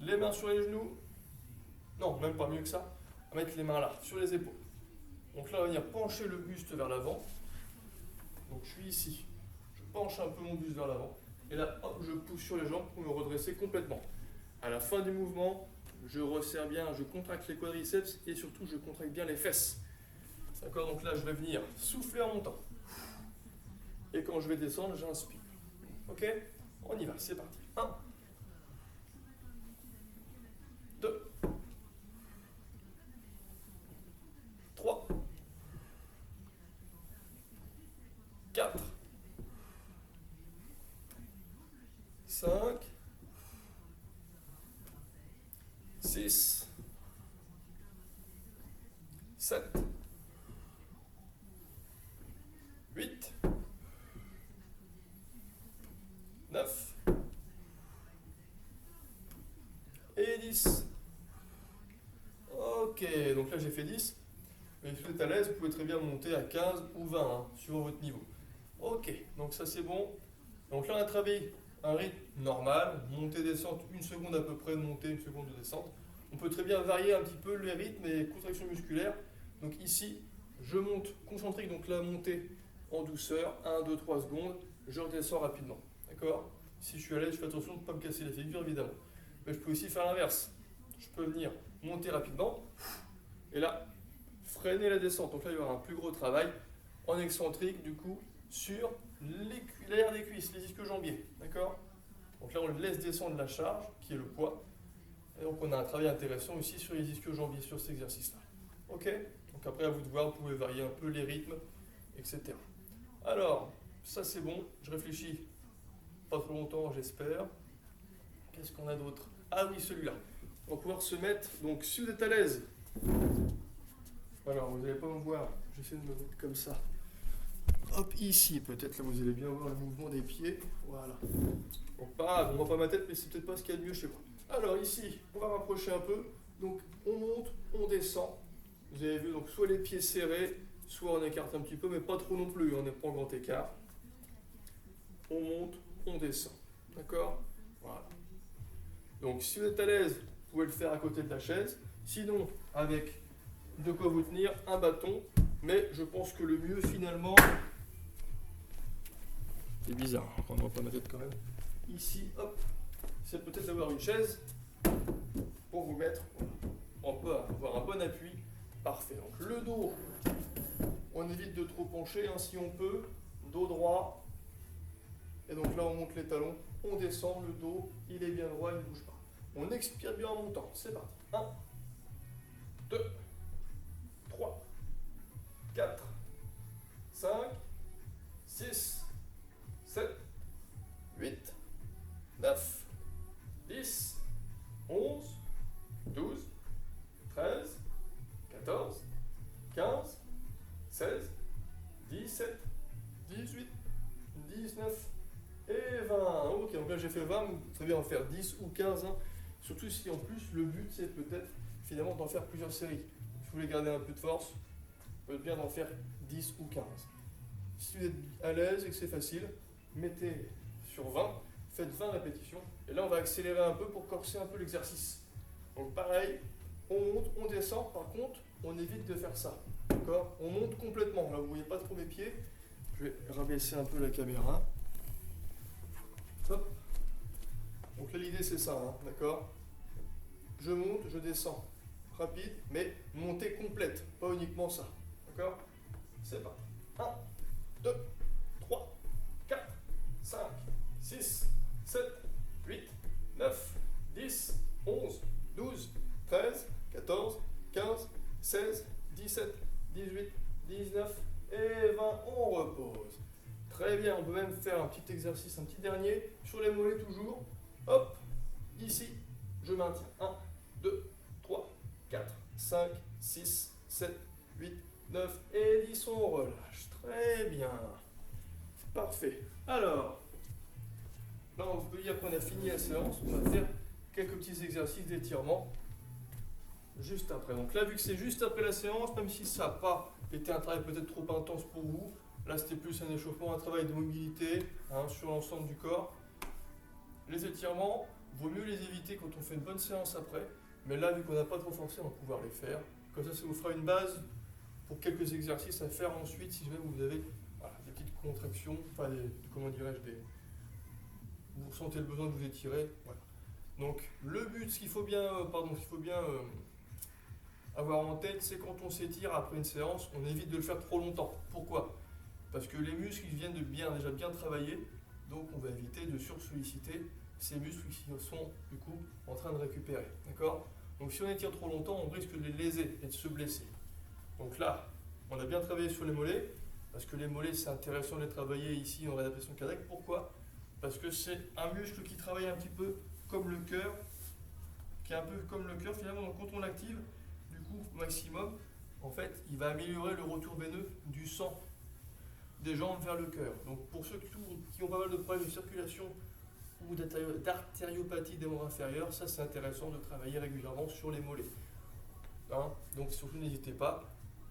les mains sur les genoux, non, même pas mieux que ça, on va mettre les mains là, sur les épaules. Donc là on va venir pencher le buste vers l'avant, donc je suis ici, je penche un peu mon buste vers l'avant, et là hop, je pousse sur les jambes pour me redresser complètement. À la fin du mouvement, je resserre bien, je contracte les quadriceps et surtout je contracte bien les fesses. D'accord, donc là je vais venir souffler en montant. Et quand je vais descendre, j'inspire. Ok, on y va, c'est parti. 1, 2, 3, 4, 5, 6, 7, 8, 9 et 10. Ok, donc là j'ai fait 10. Mais si vous êtes à l'aise, vous pouvez très bien monter à 15 ou 20, hein, suivant votre niveau. Ok, donc ça c'est bon. Donc là on a travaillé un rythme normal, montée-descente, une seconde à peu près de montée, une seconde de descente. On peut très bien varier un petit peu les rythmes et les contractions musculaires. Donc ici, je monte concentrique, donc la montée en douceur, 1, 2, 3 secondes, je redescends rapidement. D'accord? Si je suis à l'aise, je fais attention de ne pas me casser la figure évidemment. Mais je peux aussi faire l'inverse. Je peux venir monter rapidement et là, freiner la descente. Donc là, il y aura un plus gros travail en excentrique du coup sur l'arrière des cuisses, les ischios jambiers. D'accord? Donc là, on laisse descendre la charge qui est le poids. Et donc on a un travail intéressant aussi sur les ischios jambiers sur cet exercice-là. Ok? Donc après, à vous de voir, vous pouvez varier un peu les rythmes, etc. Alors, ça c'est bon, je réfléchis pas trop longtemps, j'espère. Qu'est-ce qu'on a d'autre? Ah oui, celui-là. On va pouvoir se mettre, donc si vous êtes à l'aise, alors vous n'allez pas me voir, j'essaie de me mettre comme ça. Hop, ici peut-être, là vous allez bien voir le mouvement des pieds, voilà. Donc pas grave, on voit pas ma tête, mais c'est peut-être pas ce qu'il y a de mieux chez moi. Alors ici, on va rapprocher un peu, donc on monte, on descend. Vous avez vu, donc soit les pieds serrés, soit on écarte un petit peu, mais pas trop non plus, on n'est pas en grand écart. On monte, on descend, d'accord? Voilà. Donc si vous êtes à l'aise, vous pouvez le faire à côté de la chaise, sinon avec de quoi vous tenir, un bâton, mais je pense que le mieux finalement, c'est bizarre, on ne voit pas ma tête quand même, ici, hop, c'est peut-être d'avoir une chaise pour vous mettre, on peut avoir un bon appui, parfait. Donc le dos, on évite de trop pencher, hein, si on peut, dos droit, et donc là on monte les talons, on descend, le dos, il est bien droit, il ne bouge pas. On expire bien en montant, c'est parti. 1, 2, 3, 4, 5, 6, 7, 8, 9, 10, 11, 12, 13, 14, 15, 16, 17, 18, 19 et 20. Ok, donc là j'ai fait 20, vous savez en faire 10 ou 15. Hein. Surtout si en plus le but c'est peut-être finalement d'en faire plusieurs séries. Si vous voulez garder un peu de force, vous pouvez bien d'en faire 10 ou 15. Si vous êtes à l'aise et que c'est facile, mettez sur 20, faites 20 répétitions. Et là on va accélérer un peu pour corser un peu l'exercice. Donc pareil, on monte, on descend, par contre on évite de faire ça. D'accord? On monte complètement, là vous ne voyez pas trop mes pieds. Je vais rabaisser un peu la caméra. Hop. Donc là l'idée c'est ça, hein, d'accord? Je monte, je descends. Rapide, mais montée complète, pas uniquement ça. D'accord? C'est parti. 1, 2, 3, 4, 5, 6, 7, 8, 9, 10, 11, 12, 13, 14, 15, 16, 17, 18, 19 et 20. Très bien, on peut même faire un petit exercice, un petit dernier, sur les mollets toujours. Hop, ici, je maintiens. 1, 2, 3, 4, 5, 6, 7, 8, 9 et 10, on relâche. Très bien. Parfait. Alors, là, on peut dire qu'on a fini la séance. On va faire quelques petits exercices d'étirement juste après. Donc là, vu que c'est juste après la séance, même si ça n'a pas été un travail peut-être trop intense pour vous, là c'était plus un échauffement, un travail de mobilité sur l'ensemble du corps. Les étirements, vaut mieux les éviter quand on fait une bonne séance après, mais là, vu qu'on n'a pas trop forcé, on va pouvoir les faire. Comme ça vous fera une base pour quelques exercices à faire ensuite si jamais vous avez des petites contractions, enfin comment dirais-je, vous ressentez le besoin de vous étirer. Voilà. Donc le but, ce qu'il faut bien, avoir en tête, c'est quand on s'étire après une séance, on évite de le faire trop longtemps. Pourquoi? Parce que les muscles ils viennent de déjà bien travailler, donc on va éviter de sursolliciter ces muscles qui sont du coup en train de récupérer. D'accord? Donc si on étire trop longtemps, on risque de les léser et de se blesser. Donc là, on a bien travaillé sur les mollets, parce que les mollets c'est intéressant de les travailler ici en réadaptation cardiaque. Pourquoi? Parce que c'est un muscle qui travaille un petit peu comme le cœur, qui est un peu comme le cœur finalement. Donc quand on l'active, du coup maximum, en fait, il va améliorer le retour veineux du sang des jambes vers le cœur. Donc pour ceux qui ont pas mal de problèmes de circulation ou d'artériopathie des membres inférieurs, ça c'est intéressant de travailler régulièrement sur les mollets. Donc surtout n'hésitez pas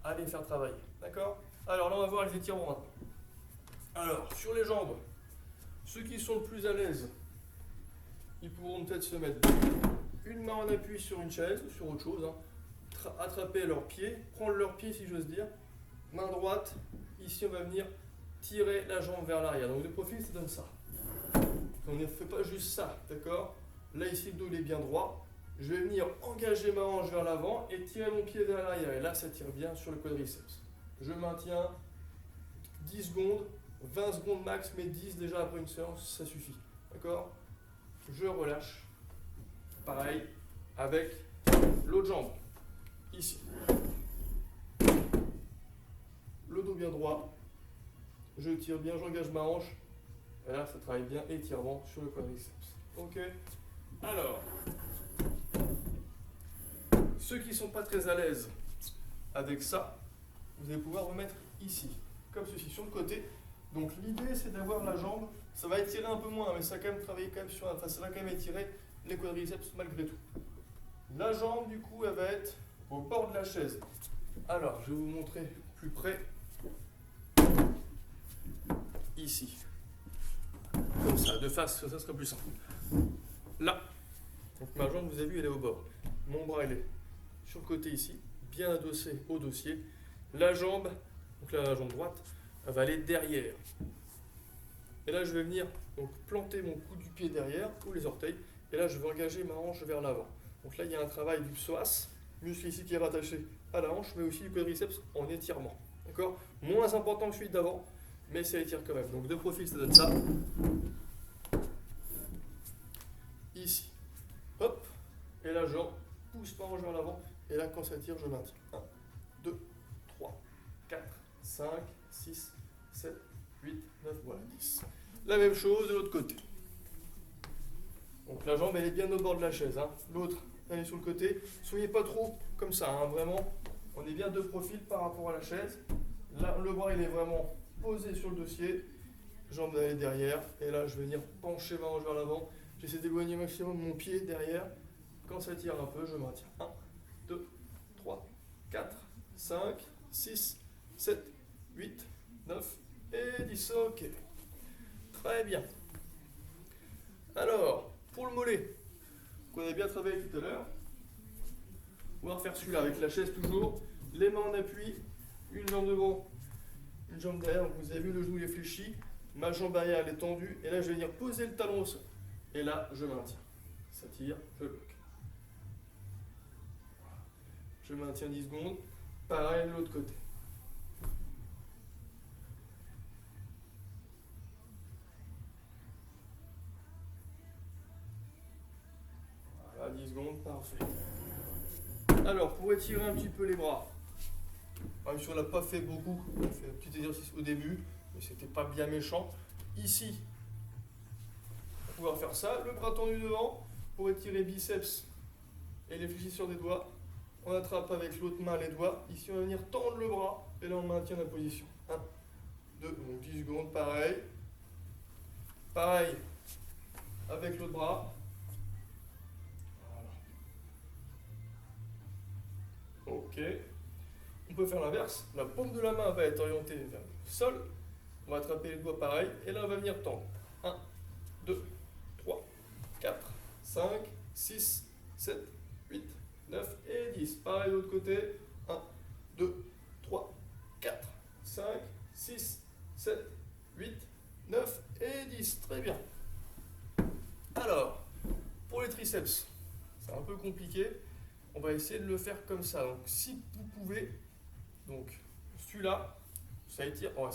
à les faire travailler. D'accord? Alors là on va voir les étirements maintenant. Alors sur les jambes, ceux qui sont le plus à l'aise, ils pourront peut-être se mettre une main en appui sur une chaise ou sur autre chose, attraper leurs pieds, prendre leurs pieds si j'ose dire, main droite, ici on va venir tirer la jambe vers l'arrière. Donc de profil ça donne ça. On ne fait pas juste ça, d'accord? Là ici le dos il est bien droit, je vais venir engager ma hanche vers l'avant et tirer mon pied vers l'arrière. Et là ça tire bien sur le quadriceps. Je maintiens 10 secondes, 20 secondes max, mais 10 déjà après une séance, ça suffit. D'accord? Je relâche. Pareil avec l'autre jambe. Ici. Le dos bien droit. Je tire bien, j'engage ma hanche. Et là, ça travaille bien étirement sur le quadriceps. Ok? Alors, ceux qui ne sont pas très à l'aise avec ça, vous allez pouvoir vous mettre ici, comme ceci, sur le côté. Donc l'idée, c'est d'avoir la jambe, ça va étirer un peu moins, mais ça va quand même travailler quand même ça va quand même étirer les quadriceps malgré tout. La jambe, du coup, elle va être au bord de la chaise. Alors, je vais vous montrer plus près. Ici. Comme ça, de face, ça sera plus simple. Là. Donc ma jambe, vous avez vu, elle est au bord. Mon bras, il est sur le côté ici, bien adossé au dossier. La jambe, donc là, la jambe droite, elle va aller derrière. Et là, je vais venir donc, planter mon coup du pied derrière, ou les orteils. Et là, je vais engager ma hanche vers l'avant. Donc là, il y a un travail du psoas, muscle ici qui est rattaché à la hanche, mais aussi du quadriceps en étirement. D'accord? Moins important que celui d'avant, mais ça étire quand même. Donc de profil, ça donne ça. Ici. Hop. Et là, je pousse ma hanche vers l'avant. Et là, quand ça tire, je maintiens. 1, 2, 3, 4, 5, 6, 7, 8, 9, voilà, 10. La même chose de l'autre côté. Donc la jambe, elle est bien au bord de la chaise. L'autre, elle est sur le côté. Soyez pas trop comme ça, vraiment. On est bien de profil par rapport à la chaise. Là, le bras, il est vraiment posé sur le dossier. Jambe d'aller derrière. Et là, je vais venir pencher ma hanche vers l'avant. J'essaie d'éloigner au maximum mon pied derrière. Quand ça tire un peu, je maintiens. 1, 2, 3, 4, 5, 6, 7, 8, 9 et 10. Ok. Très bien. Alors, pour le mollet, qu'on a bien travaillé tout à l'heure, on va refaire celui-là avec la chaise toujours. Les mains en appui, une jambe devant, une jambe derrière. Donc vous avez vu, le genou il est fléchi. Ma jambe arrière elle est tendue. Et là, je vais venir poser le talon au sol. Et là, je maintiens. Ça tire, je bloque. Je maintiens 10 secondes. Pareil de l'autre côté. Voilà, 10 secondes, parfait. Alors, pour étirer un petit peu les bras, même si on n'a pas fait beaucoup, on fait un petit exercice au début, mais c'était pas bien méchant. Ici, on va pouvoir faire ça. Le bras tendu devant pour étirer biceps et les fléchisseurs des doigts. On attrape avec l'autre main les doigts. Ici, on va venir tendre le bras et là, on maintient la position. 1, 2, donc 10 secondes, pareil. Pareil avec l'autre bras. Voilà. Ok. On peut faire l'inverse. La paume de la main va être orientée vers le sol. On va attraper les doigts pareil. Et là, on va venir tendre. 1, 2, 3, 4, 5, 6, 7, 8, 9 et 10. Pareil de l'autre côté. 1, 2, 3, 4, 5, 6, 7, 8, 9 et 10. Très bien. Alors, pour les triceps, c'est un peu compliqué. On va essayer de le faire comme ça. Donc, si vous pouvez, donc celui-là, ça étire pas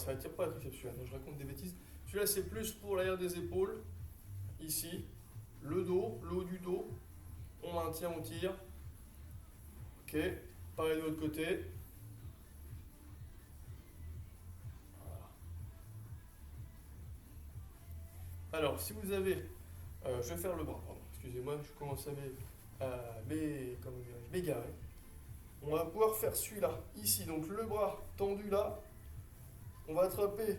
le triceps, celui-là. Je raconte des bêtises. Celui-là, c'est plus pour l'arrière des épaules. Ici, le dos, le haut du dos. On maintient, on tire. Ok. Pareil de l'autre côté. Voilà. Alors, si vous avez, je vais faire le bras. Pardon. Excusez-moi, je commence à m'égarer. On va pouvoir faire celui-là, ici. Donc le bras tendu là. On va attraper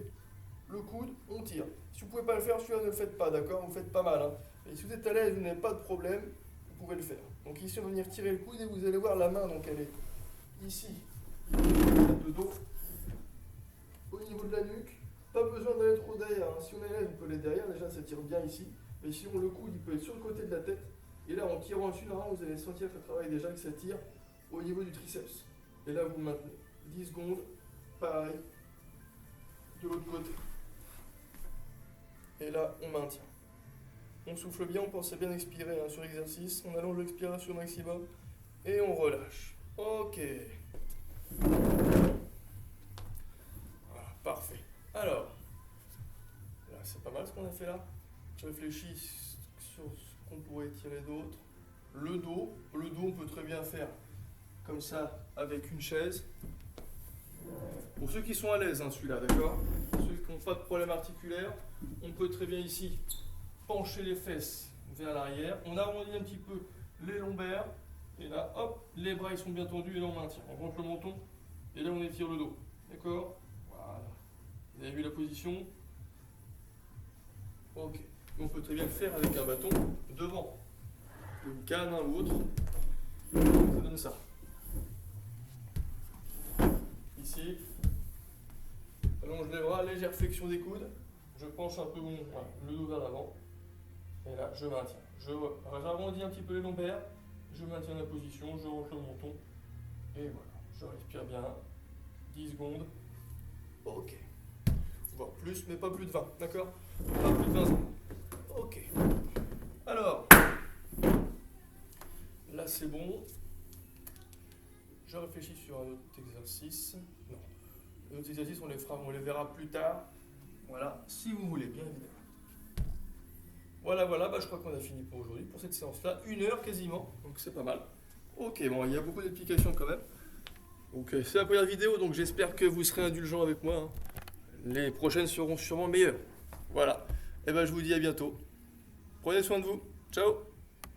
le coude, on tire. Si vous ne pouvez pas le faire, celui-là ne le faites pas, d'accord? Vous faites pas mal. Hein. Et si vous êtes à l'aise, vous n'avez pas de problème, vous pouvez le faire. Donc ici, on va venir tirer le coude et vous allez voir la main, donc elle est ici, de dos, au niveau de la nuque. Pas besoin d'aller trop derrière. Hein. Si on est à l'aise, on peut aller derrière. Déjà, ça tire bien ici. Mais sinon, le coude, il peut être sur le côté de la tête. Et là, en tirant dessus, vous allez sentir que ça travaille déjà, que ça tire au niveau du triceps. Et là, vous maintenez 10 secondes. Pareil. De l'autre côté. Et là, on maintient. On souffle bien, on pense à bien expirer hein, sur l'exercice. On allonge l'expiration au maximum. Et on relâche. Ok. Voilà, parfait. Alors, là, c'est pas mal ce qu'on a fait là. Je réfléchis sur ce qu'on pourrait tirer d'autre. Le dos, on peut très bien faire comme ça avec une chaise. Pour ceux qui sont à l'aise, hein, celui-là, d'accord? Ceux qui n'ont pas de problème articulaire, on peut très bien ici pencher les fesses vers l'arrière. On arrondit un petit peu les lombaires. Et là, hop, les bras ils sont bien tendus et là on maintient. On rentre le menton et là on étire le dos. D'accord? Voilà. Vous avez vu la position? Ok. On peut très bien le faire avec un bâton devant. Une canne, ou autre. Ça donne ça. Ici. Allonge les bras, légère flexion des coudes. Je penche un peu le dos vers l'avant. Et là, je maintiens. J'arrondis un petit peu les lombaires. Je maintiens la position, je rentre le menton. Et voilà, je respire bien. 10 secondes. Ok. Voire plus, mais pas plus de 20. D'accord? Pas plus de 20 secondes. Ok. Alors, là c'est bon. Je réfléchis sur un autre exercice. Non. Les autres exercices, on les verra plus tard. Voilà, si vous voulez, bien évidemment. Voilà, je crois qu'on a fini pour aujourd'hui, pour cette séance-là. 1 heure quasiment, donc c'est pas mal. Ok, bon, il y a beaucoup d'explications quand même. Donc c'est la première vidéo, donc j'espère que vous serez indulgents avec moi. Hein. Les prochaines seront sûrement meilleures. Voilà. Et ben je vous dis à bientôt. Prenez soin de vous. Ciao.